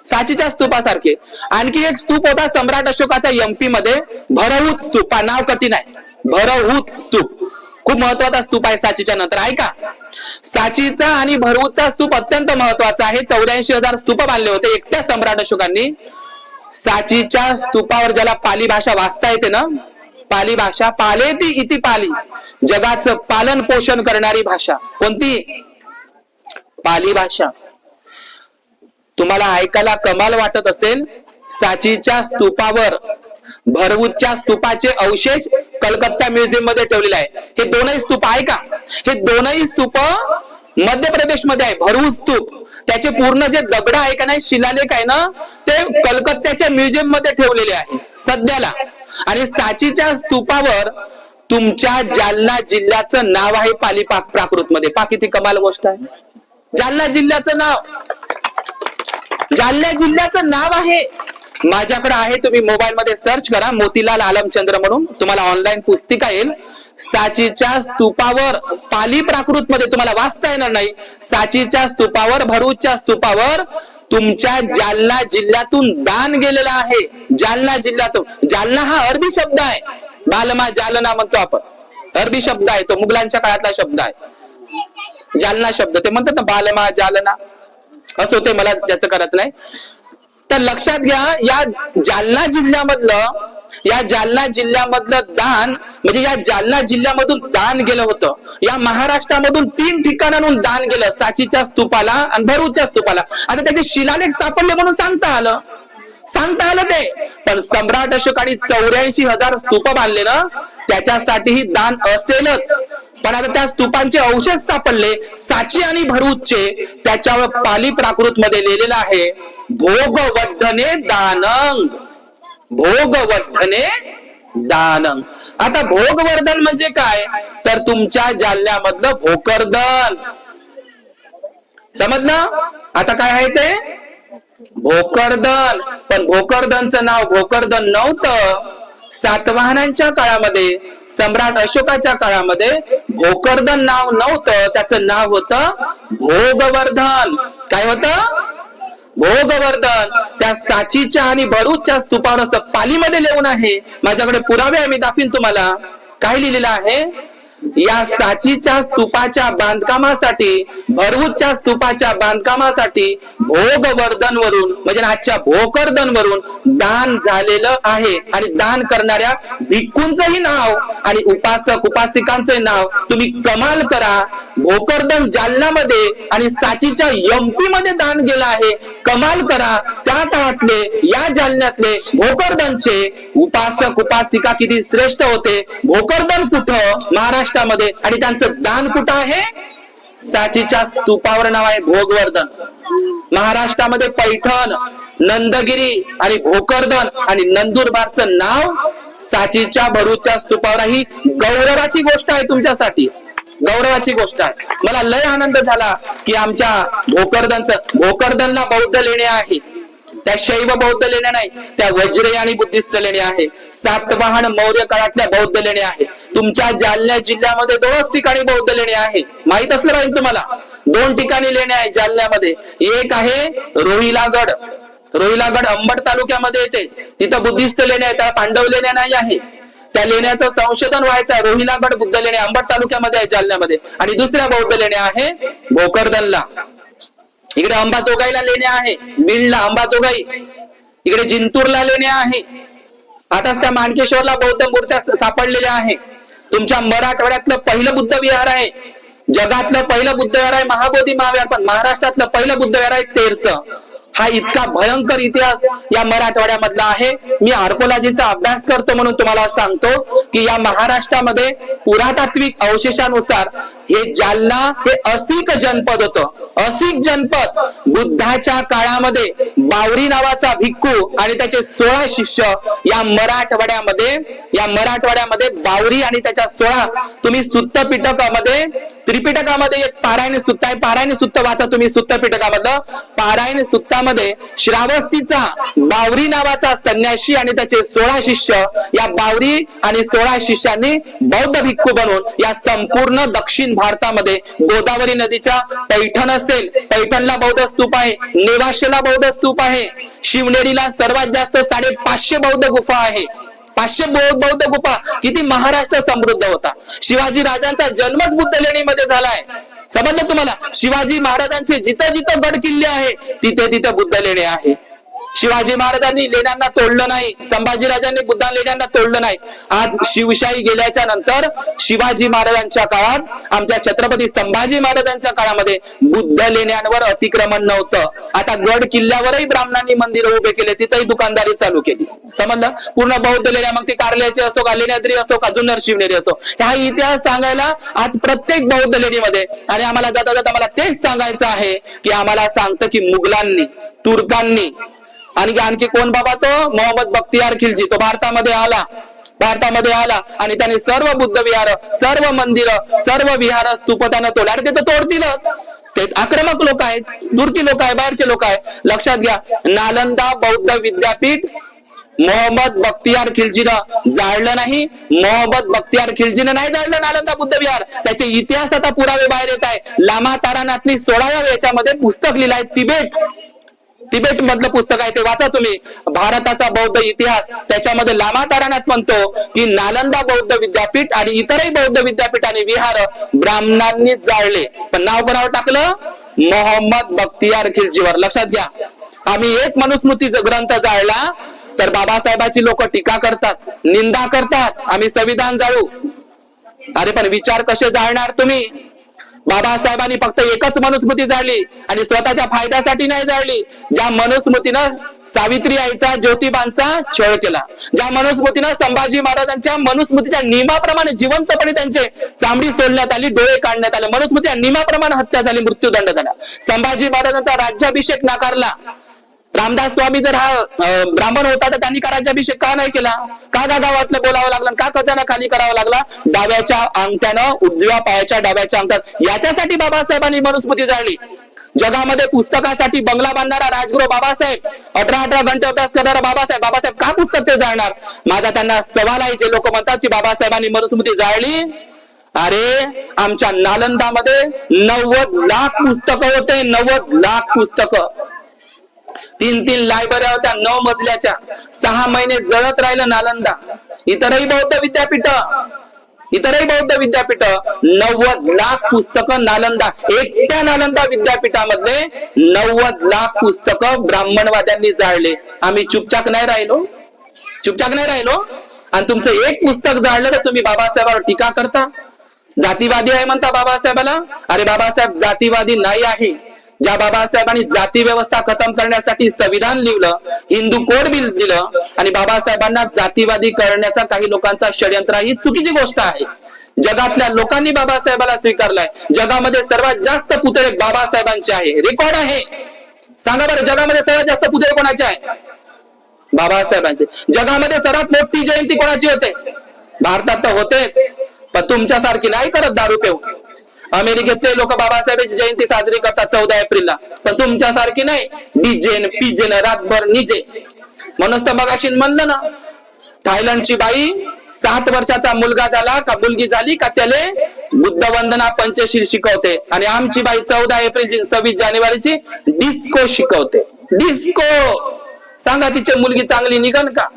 साचीच्या स्तूपासारखे. आणखी एक स्तूप होता सम्राट अशोकाचा एमपी मध्ये, भरहूत स्तूप, नाव कठीण आहे, भरहूत स्तूप, खूप महत्वाचा स्तूप आहे साचीच्या नंतर. ऐका, साचीचा आणि भरहूतचा स्तूप अत्यंत महत्वाचा आहे. 84,000 स्तूप बांधले होते एकट्या सम्राट अशोकांनी. साचीच्या स्तूपावर, ज्याला पाली भाषा वाचता येते ना, पाली भाषा, पालेती इति पाली, जगाचं पालन पोषण करणारी भाषा. कोणती? पाली भाषा. तुम्हाला ऐकायला कमाल वाटत असेल, साचीच्या स्तूपावर भरहूतच्या स्तूपाचे अवशेष कलकत्ता म्युझियम मध्ये ठेवलेले आहे. हे दोनही स्तूप ऐका, हे दोनही स्तूप मध्य प्रदेश मध्ये आहे. भरहूत स्तूप, त्याचे पूर्ण जे दगड आहे का नाही, शिलालेख आहे ना, ते कलकत्त्याच्या म्युझियम मध्ये ठेवलेले आहे सध्याला. आणि साचीच्या स्तूपावर तुमच्या जालना जिल्ह्याचं नाव आहे पाली प्राकृत मध्ये. किती कमाल गोष्ट आहे. जालना जिल्ह्याचं नाव, जालना जिल्ह्याचं नाव आहे. माझ्याकडे आहे, तुम्ही मोबाईल मध्ये सर्च करा, मोतीलाल आलमचंद्र म्हणून तुम्हाला ऑनलाईन पुस्तिका येईल. साचीच्या स्तूपावर, पाली प्राकृत मध्ये तुम्हाला वाचता येणार नाही, साचीच्या स्तूपावर, भरूचच्या स्तूपावर तुमच्या जालना जिल्ह्यातून दान गेलेलं आहे. जालना जिल्ह्यातून. जालना हा अरबी शब्द आहे, बालमा जालना म्हणतो आपण, अरबी शब्द आहे, तो मुघलांच्या काळातला शब्द आहे. जालना शब्द ते म्हणतात ना, बालमा जालना, असं ते मला त्याचं करत नाही. तर लक्षात घ्या, या जालना जिल्ह्यामधलं दान, म्हणजे या जालना जिल्ह्यामधून दान गेलं होतं. या महाराष्ट्रामधून 3 ठिकाणांहून दान गेलं, साचीच्या स्तूपाला आणि भरूचच्या स्तूपाला. आता त्याचे शिलालेख सापडले म्हणून सांगता आलं ते. पण सम्राट अशोकाने 84,000 स्तूप बांधले ना, त्याच्यासाठीही दान असेलच. पण आता त्या स्तूपांचे अवशेष सापडले साची आणि भरूचचे, त्याच्यावर पाली प्राकृत मध्ये लिहिलेलं आहे, भोगवर्धने दानंग, भोगवर्धने दानंग. आता भोगवर्धन म्हणजे काय, तर तुमच्या जालन्यामधलं भोकरदन, समजलं? आता काय आहे ते भोकरदन. पण भोकरदनचं नाव भोकरदन नव्हतं. सातवाहनांच्या काळामध्ये, सम्राट अशोकाच्या काळामध्ये भोकरदन नाव नव्हतं, त्याचं नाव होतं भोगवर्धन. काय होतं? भोगवर्धन. त्या साचीच्या आणि भरूचच्या स्तूपावर असं पालीमध्ये लिहून आहे, माझ्याकडे पुरावे आहे, मी दाखवीन तुम्हाला. काय लिहिलेलं आहे? या साचीच्या स्तूपाच्या बांधकामासाठी, भरूचच्या स्तूपाच्या बांधकामासाठी भोगवर्धन वरून, म्हणजे आजच्या भोकरदन वरून दान झालेलं आहे. आणि दान करणाऱ्या भिक्खूंचंही नाव आणि उपासक उपासिकांचे नाव तुम्ही कमाल करा. भोकरदन जालन्यामध्ये आणि साचीच्या एमपी मध्ये दान गेलं आहे, कमाल करा. त्या काळातले, या जालन्यातले भोकरदनचे उपासक उपासिका किती श्रेष्ठ होते. भोकरदन कुठं? महाराष्ट्रामध्ये. आणि त्यांचं दान कुठं आहे? साचीच्या स्तूपावर नाव आहे भोगवर्धन. महाराष्ट्रामध्ये पैठण, नंदगिरी आणि भोकरदन आणि नंदुरबारचं नाव साचीच्या भरूचच्या स्तूपावर. ही गौरवाची गोष्ट आहे तुमच्यासाठी, गौरवाची गोष्ट आहे. मला लय आनंद झाला की आमच्या भोकरदनला बौद्ध लेणे आहे. त्या शैव बौद्ध लेण्या नाही, त्या वज्रे आणि बुद्धिस्ट लेणे आहे. सातवाहन मौर्य काळातल्या बौद्ध लेणे आहे. तुमच्या जालना जिल्ह्यामध्ये 2च ठिकाणी बौद्ध लेणे आहे, माहित असलं पाहिजे तुम्हाला. 2 ठिकाणी लेणे आहे जालन्यामध्ये. एक आहे रोहिलागड, रोहिलागड अंबड तालुक्यामध्ये येते, तिथं बुद्धिस्ट लेणे आहे, त्या पांडव लेण्या नाही आहे. त्या लेण्याचं संशोधन व्हायचं. रोहिलागड बुद्ध लेणे अंबड तालुक्यामध्ये आहे जालन्यामध्ये. आणि दुसऱ्या बौद्ध लेणे आहे भोकरदनला. इकडे अंबाजोगाईला लेणे आहे, बीडला अंबाजोगाई, इकडे जिंतूरला लेणे आहे. आताच त्या मानकेश्वरला बौद्ध मूर्त्या सापडलेल्या आहे. तुमच्या मराठवाड्यातलं पहिलं बुद्ध विहार आहे, जगातलं पहिलं बुद्ध विहार आहे महाबोधी महाविहार. पण महाराष्ट्रातलं पहिलं बुद्ध विहार आहे तेरचं. हा इतका भयंकर इतिहास या मराठवाड्यामधला आहे. मी आर्कोलॉजीचा अभ्यास करतो म्हणून तुम्हाला सांगतो की या महाराष्ट्रामध्ये पुरातात्विक अवशेषानुसार हे जालना हे असिक जनपद होतं. असिक जनपद बुद्धाच्या काळामध्ये बावरी नावाचा भिक्खू आणि त्याचे 16 शिष्य या मराठवाड्यामध्ये बावरी आणि त्याच्या 16 तुम्ही सुत्त पिटकामध्ये त्रिपिटकामध्ये एक पारायण सुत्त आहे. पारायण सुत्त वाचा तुम्ही सुत्त पिटकामधलं. पारायण सुत्तामध्ये श्रावस्तीचा बावरी नावाचा संन्यासी आणि त्याचे 16 शिष्य या बावरी आणि 16 शिष्यांनी बौद्ध भिक्खू बनवून या संपूर्ण दक्षिण भारतामध्ये गोदावरी नदीच्या पैठण असेल, पैठणला बौद्ध स्तूप आहे, नेवाशेला बौद्ध स्तूप आहे, शिवनेरीला सर्वात जास्त 550 बौद्ध गुफा आहे. 500 बौद्ध गुफा. किती महाराष्ट्र समृद्ध होता. शिवाजी राजांचा जन्मच बुद्ध लेणीमध्ये झालाय. समजलं तुम्हाला? शिवाजी महाराजांचे जिथं जिथं गड किल्ले आहे तिथे तिथे बुद्ध लेणे आहे. शिवाजी महाराजांनी लेण्यांना तोडलं नाही, संभाजीराजांनी बुद्ध लेण्यांना तोडलं नाही. आज शिवशाही गेल्याच्या नंतर शिवाजी महाराजांच्या काळात, आमच्या छत्रपती संभाजी महाराजांच्या काळामध्ये बुद्ध लेण्यांवर अतिक्रमण नव्हतं. आता गड किल्ल्यावरही ब्राह्मणांनी मंदिर उभे केले, तिथेही दुकानदारी चालू केली. समजलं? पूर्ण बौद्ध लेण्या, मग ती कार्ल्याची असो का, लेण्याद्री असो का, जुन्नर शिवनेरी असो, हा इतिहास सांगायला आज प्रत्येक बौद्ध लेणीमध्ये. आणि आम्हाला जाता जाता मला तेच सांगायचं आहे की आम्हाला सांगतं की मुघलांनी, तुर्कांनी आणि आणखी कोण बाबा, तो मोहम्मद बख्तियार खिलजी, तो भारतामध्ये आला आणि त्याने सर्व बुद्ध विहार, सर्व मंदिर, सर्व विहार स्तूप त्यानं तोडले. अरे ते तर तोडतीलच, ते आक्रमक लोक आहेत, तुर्की लोक आहे, बाहेरचे लोक आहे. लक्षात घ्या, नालंदा बौद्ध विद्यापीठ मोहम्मद बख्तियार खिलजीनं जाळलं नाही. मोहम्मद बख्तियार खिलजीनं नाही जाळलं नालंदा बुद्ध विहार. त्याचे इतिहास आता पुरावे बाहेर येत आहे. लामा तारानाथनी 16व्या याच्यामध्ये पुस्तक लिहिलं आहे. तिबेट मधलं पुस्तक आहे, ते वाचा तुम्ही. भारताचा बौद्ध इतिहास. त्याच्यामध्ये लामा तारानाथ म्हणतो की नालंदा बौद्ध विद्यापीठ आणि इतरही बौद्ध विद्यापीठ आणि विहार ब्राह्मणांनी जाळले, पण नाव कोणावर टाकलं? मोहम्मद बख्तियार खिलजीवर. लक्षात घ्या, आम्ही एक मनुस्मृती ग्रंथ जाळला तर बाबासाहेबाची लोक टीका करतात, निंदा करतात, आम्ही संविधान जाळू. अरे पण विचार कसे जाळणार तुम्ही? बाबासाहेबांनी फक्त एकच मनुस्मृती जाळली आणि स्वतःच्या फायद्यासाठी नाही जाळली. ज्या मनुस्मृतीनं सावित्रीबाईचा, ज्योतिबांचा छळ केला, ज्या मनुस्मृतीनं संभाजी महाराजांच्या मनुस्मृतीच्या नियमाप्रमाणे जिवंतपणे त्यांचे चामडी सोडण्यात आली, डोळे काढण्यात आले, मनुस्मृतीच्या नियमाप्रमाणे हत्या झाली, मृत्यूदंड झाला. संभाजी महाराजांचा राज्याभिषेक नाकारला. रामदास स्वामी जर हा ब्राह्मण होता तर त्यांनी का राज्याभिषेक का नाही केला? का गावातलं बोलावं लागलं? का खजाना खाली करावा लागला? डाव्याच्या अंगठ्यानं, उजव्या पायाच्या डाव्याच्या अंगठ्यात. याच्यासाठी बाबासाहेबांनी मनुस्मृती जाळली. जगामध्ये पुस्तकासाठी बंगला बांधणारा राजगुरू बाबासाहेब, 18 घंटे अभ्यास करणारा बाबासाहेब का पुस्तक ते जाळणार? माझा त्यांना सवाल आहे. जे लोक म्हणतात की बाबासाहेबांनी मनुस्मृती जाळली, अरे आमच्या नालंदामध्ये 90 लाख पुस्तकं होते. 90 लाख पुस्तकं. 3 लायब्रऱ्या होत्या 9 मजल्याच्या. 6 महिने जळत राहिलं नालंदा. इतरही बौद्ध विद्यापीठ 90 लाख पुस्तकं नालंदा, एकट्या नालंदा विद्यापीठामधले 90 लाख पुस्तकं ब्राह्मणवाद्यांनी जाळले. आम्ही चुपचाप नाही राहिलो. आणि तुमचं एक पुस्तक जाळलं तर तुम्ही बाबासाहेबांवर टीका करता, जातीवादी आहे म्हणता बाबासाहेबाला. अरे बाबासाहेब जातीवादी नाही आहे. ज्या बाबासाहेबांनी जाती व्यवस्था खतम करण्यासाठी संविधान लिहिलं, हिंदू कोड बिल दिलं आणि बाबासाहेबांना जातीवादी करण्याचा काही लोकांचा षडयंत्र, ही चुकीची गोष्ट आहे. जगातल्या लोकांनी बाबासाहेबाला स्वीकारलाय. जगामध्ये सर्वात जास्त पुतळे बाबासाहेबांचे आहे, रेकॉर्ड आहे. सांगा बरं, जगामध्ये सर्वात जास्त पुतळे कोणाचे आहे? बाबासाहेबांचे. जगामध्ये सर्वात मोठी जयंती कोणाची होते? भारतात तर होतेच, पण तुमच्यासारखी नाही करत दारू पिऊन. अमेरिकेतले लोक बाबासाहेबांची जयंती साजरी करतात 14 एप्रिलला, पण तुमच्यासारखी नाही डीजेन पिजेन रातभर निजे. म्हणून तर मगाशी म्हणलं ना, थायलंडची बाई 7 वर्षाचा मुलगा झाला का मुलगी झाली का त्याले बुद्ध वंदना पंचशील शिकवते, आणि आमची बाई 14 एप्रिलची 26 जानेवारीची डिस्को शिकवते. डिस्को. सांगा तिची मुलगी चांगली निघन का?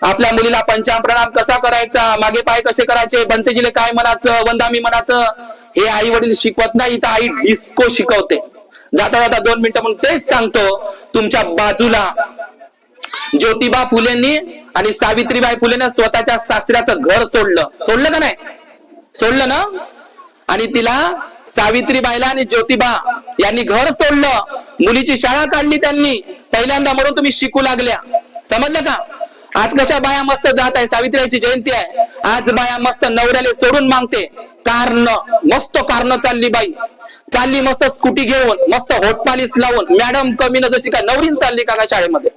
आपल्या मुलीला पंचाप्रणाम कसा करायचा, मागे पाय कसे करायचे, बनतेजीले काय म्हणायचं, वंदामी म्हणायचं, हे आई वडील शिकवत नाही. इथं आई डिस्को शिकवते. जाता जाता 2 मिनिटं म्हणून तेच सांगतो, तुमच्या बाजूला ज्योतिबा फुलेंनी आणि सावित्रीबाई फुलेने स्वतःच्या सासऱ्याचं घर सोडलं का नाही? सोडलं ना. आणि तिला सावित्रीबाईला आणि ज्योतिबा यांनी घर सोडलं, मुलीची शाळा काढली त्यांनी पहिल्यांदा, म्हणून तुम्ही शिकू लागल्या. समजलं का? आज कशा बाया मस्त जात आहे, सावित्रीची जयंती आहे, आज बाया मस्त नवऱ्याला सोडून मागते. कारण मस्त कारण चालली बाई, चालली मस्त स्कूटी घेऊन, मस्त होटपालीस लावून, मॅडम कमी न जशी काय नवरीन चालली का शाळेमध्ये?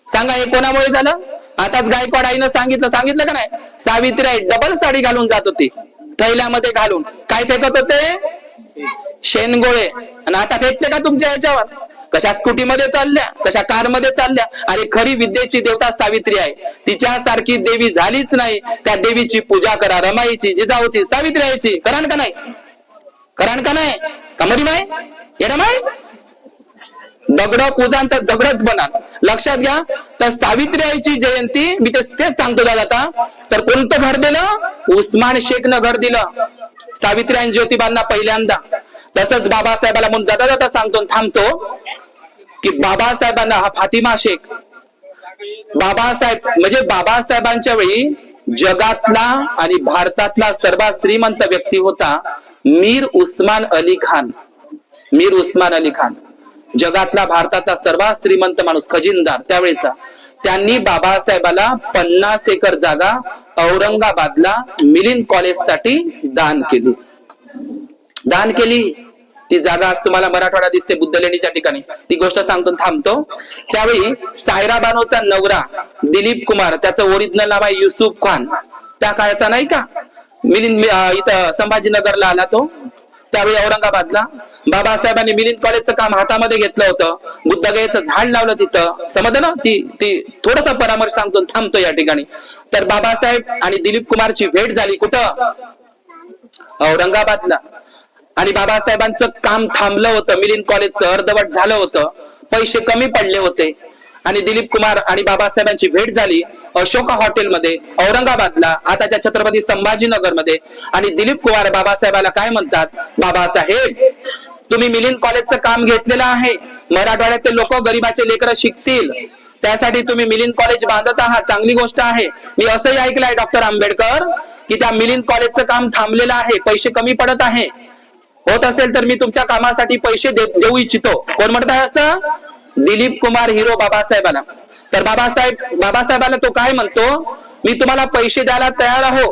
सांगा हे कोणामुळे झालं? आताच गायकवाड आईनं सांगितलं का नाही? सावित्रीबाई डबल साडी घालून जात होती, थैल्यामध्ये घालून. काय फेकत होते? शेणगोळे. आणि आता फेकते का तुमच्या ह्याच्यावर? कशा स्कूटीमध्ये चालल्या, कशा कारमध्ये चालल्या. अरे खरी विद्येची देवता सावित्री आहे, तिच्यासारखी देवी झालीच नाही. त्या देवीची पूजा करा, रमाईची, जिजाऊची, सावित्रीची. करान का नाही? करान का नाही? कमरी माय ये रमाई दगड पूजा तर दगडच बनाल. लक्षात घ्या. तर सावित्रीची जयंती मी तेच सांगतो दादा आता. तर कोणतं घर दिलं? उस्मान शेखनं घर दिलं सावित्री आणि ज्योतिबांना पहिल्यांदा. तसंच बाबासाहेबाला म्हणून जाता जाता सांगतो, थांबतो की बाबासाहेबांना हा फातिमा शेख, बाबासाहेब म्हणजे बाबासाहेबांच्या वेळी जगातला आणि भारतातला सर्वात श्रीमंत व्यक्ती होता मीर उस्मान अली खान. मीर उस्मान अली खान जगातला भारताचा सर्वात श्रीमंत माणूस, खजिनदार त्यावेळेचा. त्यांनी बाबासाहेबाला 50 एकर जागा औरंगाबादला मिलिंद कॉलेजसाठी दान केली. दान केली. ती जागा आज तुम्हाला मराठवाडा दिसते बुद्धलेणीच्या ठिकाणी. ती गोष्ट सांगतो, थांबतो. त्यावेळी सायरा बानोचा नवरा दिलीप कुमार, त्याचं ओरिजिनल नाव आहे युसुफ खान, त्या काळाचा नाही का, मिलिंद इथं संभाजीनगरला आला तो. त्यावेळी औरंगाबादला बाबासाहेबांनी मिलिंद कॉलेजचं काम हातामध्ये घेतलं होतं. बुद्धगयेचं झाड लावलं तिथं. समजलं ना? ती थोडासा परामर्श सांगतो, थांबतो या ठिकाणी. तर बाबासाहेब आणि दिलीप कुमारची भेट झाली कुठं? औरंगाबादला. आणि बाबासाहेबांचं काम थांबलं होतं, मिलिंद कॉलेजचं अर्धवट झालं होतं, पैसे कमी पडले होते. आणि दिलीप कुमार आणि बाबासाहेबांची भेट झाली अशोका हॉटेलमध्ये औरंगाबादला, आताच्या छत्रपती संभाजीनगर मध्ये. आणि दिलीप कुमार बाबासाहेबाला काय म्हणतात? बाबासाहेब, तुम्ही मिलिंद कॉलेजचं काम घेतलेलं आहे, मराठवाड्यातील लोक गरिबाचे लेकरं शिकतील, त्यासाठी तुम्ही मिलिंद कॉलेज बांधत आहात, चांगली गोष्ट आहे. मी असंही ऐकलंय डॉक्टर आंबेडकर की त्या मिलिंद कॉलेजचं काम थांबलेलं आहे, पैसे कमी पडत आहे. होत असेल तर मी तुमच्या कामासाठी पैसे देऊ इच्छितो. कोण म्हणत आहे असं? दिलीप कुमार हिरो बाबासाहेबाला. तर बाबासाहेबाला तो काय म्हणतो? मी तुम्हाला पैसे द्यायला तयार आहो,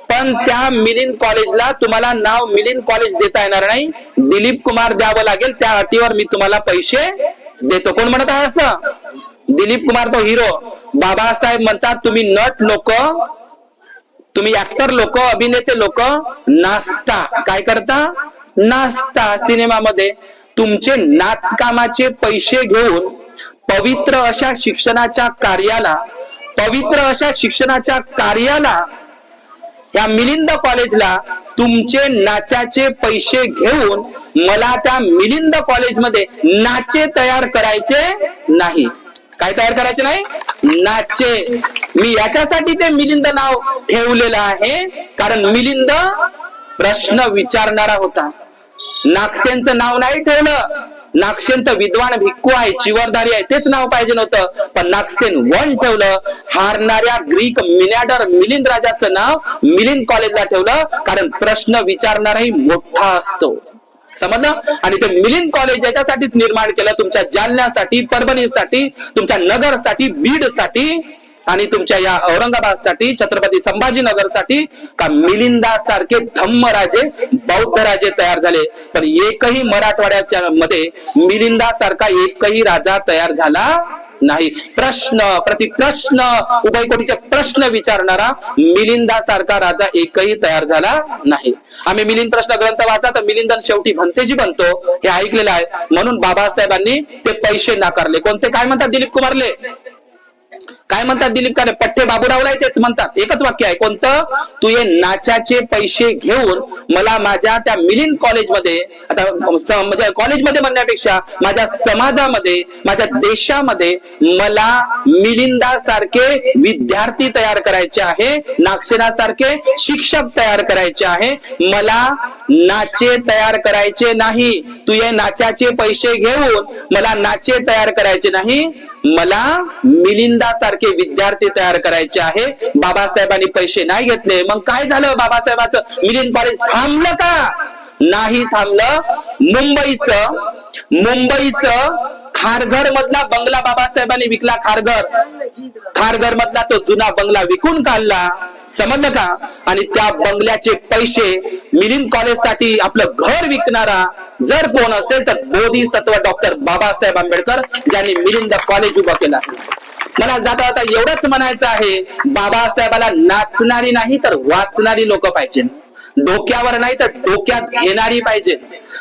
पण त्या मिलिंद कॉलेजला तुम्हाला नाव मिलिंद कॉलेज देता येणार नाही, दिलीप कुमार द्यावं लागेल, त्या अटीवर मी तुम्हाला पैसे देतो. कोण म्हणत आहे असं? दिलीप कुमार तो हिरो. बाबासाहेब म्हणतात तुम्ही नट लोक, तुम्ही ऍक्टर लोक, अभिनेते लोक नाचता. काय करता? नाचता सिनेमामध्ये. तुमचे नाचकामाचे पैसे घेऊन पवित्र अशा शिक्षणाच्या कार्याला या मिलिंद कॉलेजला तुमचे नाचाचे पैसे घेऊन मला त्या मिलिंद कॉलेजमध्ये नाचे तयार करायचे नाही. काय तयार करायचे नाही? नाचे. मी याच्यासाठी ते मिलिंद नाव ठेवलेलं आहे, कारण मिलिंद प्रश्न विचारणारा होता. नागसेनचं नाव नाही ठेवलं. नागसेन तर विद्वान भिक्खू आहे, चिवरदारी आहे, तेच नाव पाहिजे नव्हतं, पण नागसेन 1 ठेवलं. हारणाऱ्या ग्रीक मिनॅडर मिलिंद राजाचं नाव मिलिंद कॉलेजला ठेवलं, कारण प्रश्न विचारणाराही मोठा असतो. समजलं? आणि ते मिलिंद कॉलेज याच्यासाठीच निर्माण केलं, तुमच्या जालन्यासाठी, परभणीसाठी, तुमच्या नगरसाठी, बीडसाठी आणि तुमच्या या औरंगाबादसाठी, छत्रपती संभाजीनगरसाठी, का मिलिंदासारखे धम्मराजे, बौद्ध राजे तयार झाले. पण एकही मराठवाड्याच्या मध्ये मिलिंदासारखा एकही राजा तयार झाला नाही. प्रश्न प्रतिप्रश्न, उभयकोटीचे प्रश्न विचारणारा मिलिंदासारखा राजा एकही तयार झाला नाही. आम्ही मिलिंद प्रश्न ग्रंथ वाचला तर मिलिंदन शेवटी भंतेजी बनतो हे ऐकलेलं आहे. म्हणून बाबासाहेबांनी ते पैसे नाकारले. कोणते? काय म्हणतात दिलीप कुमारले? काय म्हणतात दिलीप काने? पठ्ठे बाबूरावला तेच म्हणतात. एकच वाक्य आहे. कोणतं? तू हे नाचाचे पैसे घेऊन मला माझ्या त्या मिलिंद कॉलेजमध्ये, आता म्हणजे कॉलेजमध्ये म्हणण्यापेक्षा माझ्या समाजामध्ये, माझ्या देशामध्ये मला मिलिंदासारखे विद्यार्थी तयार करायचे आहे, नागसेनासारखे शिक्षक तयार करायचे आहे. मला नाचे तयार करायचे नाही. तू हे नाचाचे पैसे घेऊन मला नाचे तयार करायचे नाही, मला मिलिंदासारखे विद्यार्थी तयार करायचे आहे. बाबासाहेबांनी पैसे नाही घेतले. मग काय झालं? बाबासाहेबांचं मिलिंद कॉलेज थांबलं का? नाही थांबलं मुंबईचं खारघर मधला बंगला बाबासाहेबांनी विकला. खारघर मधला तो जुना बंगला विकून काढला, समजलं का? आणि त्या बंगल्याचे पैसे मिलिंद कॉलेजसाठी आपलं घर विकणारा जर कोण असेल तर बोधिसत्व डॉक्टर बाबासाहेब आंबेडकर, ज्यांनी मिलिंद कॉलेज उभं केलं. मला जाता जाता एवढंच म्हणायचं आहे, बाबासाहेबाला नाचणारी नाही तर वाचणारी लोक पाहिजे. डोक्यावर नाही तर डोक्यात घेणारी पाहिजे.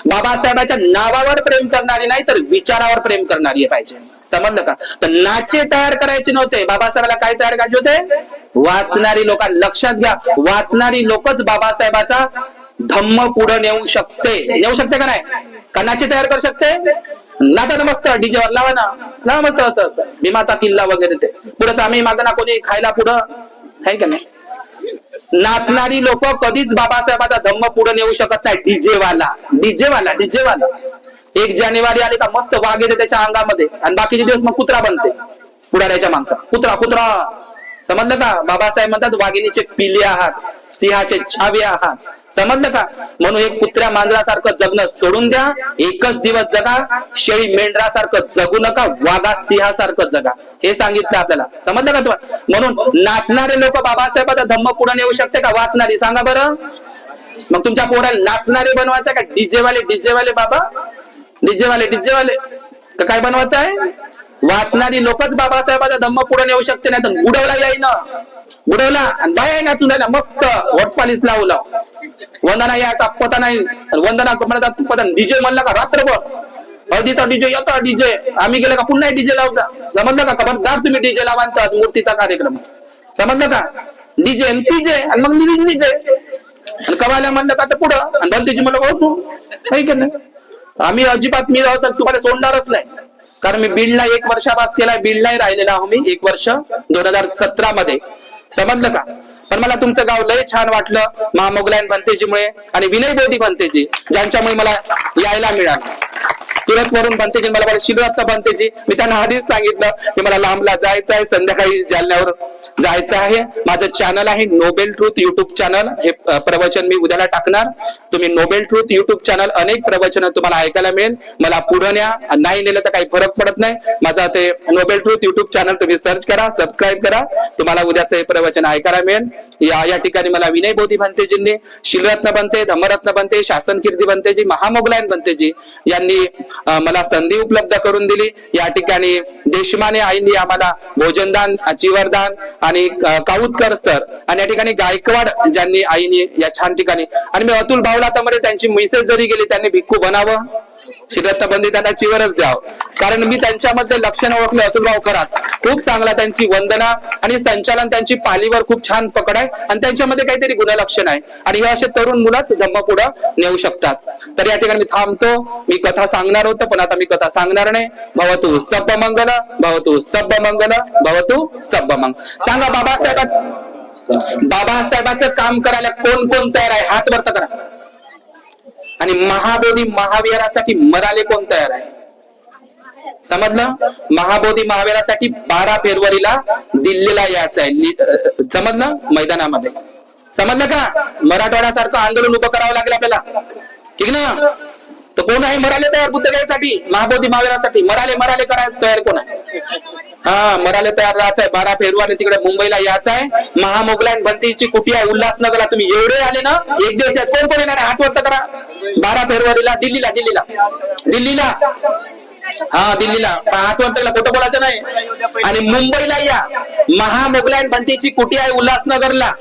बाबासाहेबाच्या नावावर प्रेम करणारी नाही तर विचारावर प्रेम करणारी पाहिजे. समजलं का? तर नाचे तयार करायचे नव्हते, बाबासाहेबाला काय तयार करायचे होते? वाचणारी लोक. लक्षात घ्या, वाचणारी लोकच बाबासाहेबाचा धम्म पुढे नेऊ शकते का नाही? का नाचे तयार करू शकते? नाचा मस्त डीजेवर लावा ना मस्त असं भीमाचा किल्ला वगैरे ते पुढे आम्ही मागणा कोणी खायला पुढं आहे का नाही? नाचणारी लोक कधीच बाबासाहेबाचा धम्म पुढे नेऊ शकत नाही. डीजेवाला 1 जानेवारी आली का मस्त वाघ येते त्याच्या अंगामध्ये आणि बाकीचे दिवस मग कुत्रा बनते पुढाऱ्याच्या मागचा. कुत्रा समजलं का? बाबासाहेब म्हणतात वाघिणीचे पिले आहात, सिंहाचे छावे आहात. समजलं का? म्हणून एक कुत्र्या मांजरासारखं जगणं सोडून द्या. एकच दिवस जगा. शेळी मेंढरासारखं जगू नका, वाघा सिंहासारखं जगा. हे सांगितलं आपल्याला. समजलं का तुम्हाला? म्हणून नाचणारे लोक बाबासाहेबाचा धम्म पुढे नेऊ शकते का वाचणारी? सांगा बरं. मग तुमच्या पोराला नाचणारे बनवायचं का डीजेवाले बाबा? डीजेवाले का काय बनवायचं आहे? वाचणारी लोकच बाबासाहेबाचा धम्म पुढे नेऊ शकते. नाही तर बुडवला आणि बाया नाचून राहिला मस्त वटपालीस लावला. वंदना याचा पता नाही. वंदना म्हणतात पता डीजे म्हणला का रात्रभर हळदीचा डीजे येता डीजे आम्ही गेलं का पुन्हा डीजे लावता. समजलं का? खबरदार तुम्ही डीजे लावा मूर्तीचा कार्यक्रम. समजलं का? डीजे आणि मग डीजे आणि कवायला म्हणलं का तर पुढं आणि भलतीची म्हणलं होतो काही का नाही. आम्ही अजिबात मी तुम्हाला सोडणारच नाही. कारण मी बीडला 1 वर्षापास केलाय. बीडला राहिलेला आहो मी 1 वर्ष 2017 मध्ये. समजलं का? पण मला तुमचं गाव लय छान वाटलं महामोगलायन भंतेजीमुळे आणि विनय बोधी भंतेजी ज्यांच्यामुळे मला यायला मिळालं. सुरत वरून भंतेजी मला शिलरत्न भंतेजी. मी त्यांना आधीच सांगितलं की मला लांबला जायचं आहे, संध्याकाळी जालन्यावर जायचं आहे. माझं चॅनल आहे नोबेल ट्रूथ युट्यूब चॅनल. हे प्रवचन मी उद्याला टाकणार. तुम्ही नोबेल ट्रूथ युट्यूब चॅनल अनेक प्रवचन तुम्हाला ऐकायला मिळेल. मला पुढे न्या, नाही नेलं तर काही फरक पडत नाही. माझा ते नोबेल ट्रूथ युट्यूब चॅनल तुम्ही सर्च करा, सबस्क्राईब करा. तुम्हाला उद्याचं हे प्रवचन ऐकायला मिळेल. या ठिकाणी मला विनय बोधी भंतेजींनी, शिलरत्न भंते, धम्मरत्न भंते, शासन कीर्ती भंतेजी, महामोगलायन भंतेजी यांनी मला संधी उपलब्ध करून दिली. या ठिकाणी देशमाने आईंनी आम्हाला भोजनदान, चिवरदान आणि काऊतकर सर आणि या ठिकाणी गायकवाड ज्यांनी आईनी या छान ठिकाणी. आणि मी अतुल भाऊला तर त्यांची मिसेस जरी गेली त्यांनी भिक्खू बनावं, शिरत्तबंदी त्यांना चिवरच द्यावं. कारण मी त्यांच्यामध्ये लक्षण ओळखले. अतुल भाऊ खरात खूप चांगला त्यांची वंदना आणि संचालन त्यांची पालीवर खूप छान पकड आहे आणि त्यांच्यामध्ये काहीतरी गुणलक्षण आहे आणि हे असे तरुण मुलंच धम्म पुढं नेऊ शकतात. तर या ठिकाणी मी थांबतो. मी कथा सांगणार होतो पण आता मी कथा सांगणार नाही. भवतु सब्ब मंगल, भवतु सब्ब मंगल, भवतु सब्ब मंगल. सांगा बाबासाहेबाचं काम करायला कोण कोण तयार आहे? हात वर करा. आणि महाबोधी महाविहारासाठी मराले कोण तयार आहे? समजलं? महाबोधी महाविहारासाठी 12 फेब्रुवारीला दिल्लीला यायचं आहे. समजलं? मैदानामध्ये. समजलं का? मराठवाड्यासारखं आंदोलन उभं करावं लागेल आपल्याला. ठीक ना? तर कोण आहे मराले तयार बुद्धगयासाठी, महाबोधी महाविहारासाठी? मराले करायला तयार कोण आहे? मराले तयार राहायचं आहे. 12 फेब्रुवारी तिकडे मुंबईला यायचं आहे. महामोगलायन भंतेची कुटी आहे उल्हासनगरला. तुम्ही एवढे आले ना, 1 दिवस कोण कोण येणार आहे? हात वर करा. 12 फेब्रुवारीला दिल्लीला दिल्लीला हात वर केला, खोटं बोलायचं नाही. आणि मुंबईला या. महामोगलायन भंतेची कुटी आहे उल्हासनगरला.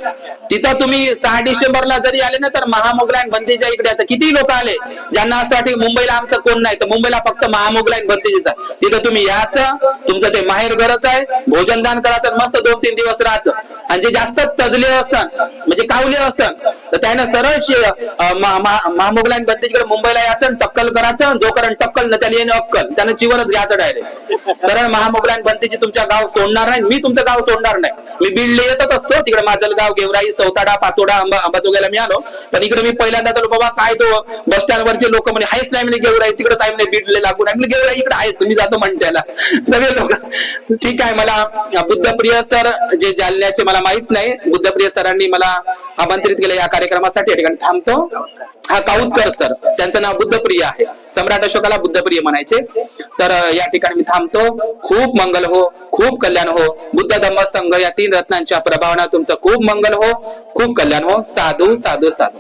तिथं तुम्ही 6 डिसेंबरला जरी आले ना तर महामोगलायन भंतेच्या इकडे यायचं. किती लोक आले ज्यांना असं वाटतं मुंबईला आमचं कोण नाही, तर मुंबईला फक्त महामोगलायन भंतेजीच आहे. तिथं तुम्ही यायचं. तुमचं ते माहेर घरच आहे. भोजनदान करायचं, मस्त 2-3 दिवस राहायचं. आणि जे जास्त तजले असतात म्हणजे कावले असतात तर त्यानं सरळ महामोगलायन भंतेजीकडे मुंबईला यायचं, टक्कल करायचं. जो कारण टक्कल न त्याला येणं अक्कल त्यानं चिवरच घ्यायचं डायरेक्ट. सरळ महामोगलान बनतेची तुमच्या गाव सोडणार नाही, मी तुमचं गाव सोडणार नाही. मी बीडला येतच असतो, तिकडे माजलगाव, गेवराई, सौताडा, पातोडा, अंबाजोगाईला मी आलो. पण इकडे मी पहिल्यांदा आलो, बाबा काय तो बस स्टँड वरचे लोक म्हणे हायच नाही म्हणे गेवराई, तिकडेच आहे म्हणे बीडले लागून, आणि गेवराई इकडे आहेच, मी जातो म्हणत्याला सगळे लोक. ठीक आहे, मला बुद्धप्रिय सर जे जालन्याचे मला माहित नाही, बुद्धप्रिय सरांनी मला आमंत्रित केलं या कार्यक्रमासाठी. या ठिकाणी थांबतो. हा काऊतकर सर, त्यांचं नाव बुद्धप्रिय आहे, सम्राट अशोकाला बुद्धप्रिय म्हणायचे. तर या ठिकाणी मी थांबतो. खूप मंगल हो, खूप कल्याण हो. बुद्ध धम्म संघ या 3 रत्नांच्या प्रभावानं तुमचं खूप मंगल हो, खूप कल्याण हो. साधू साधू साधू.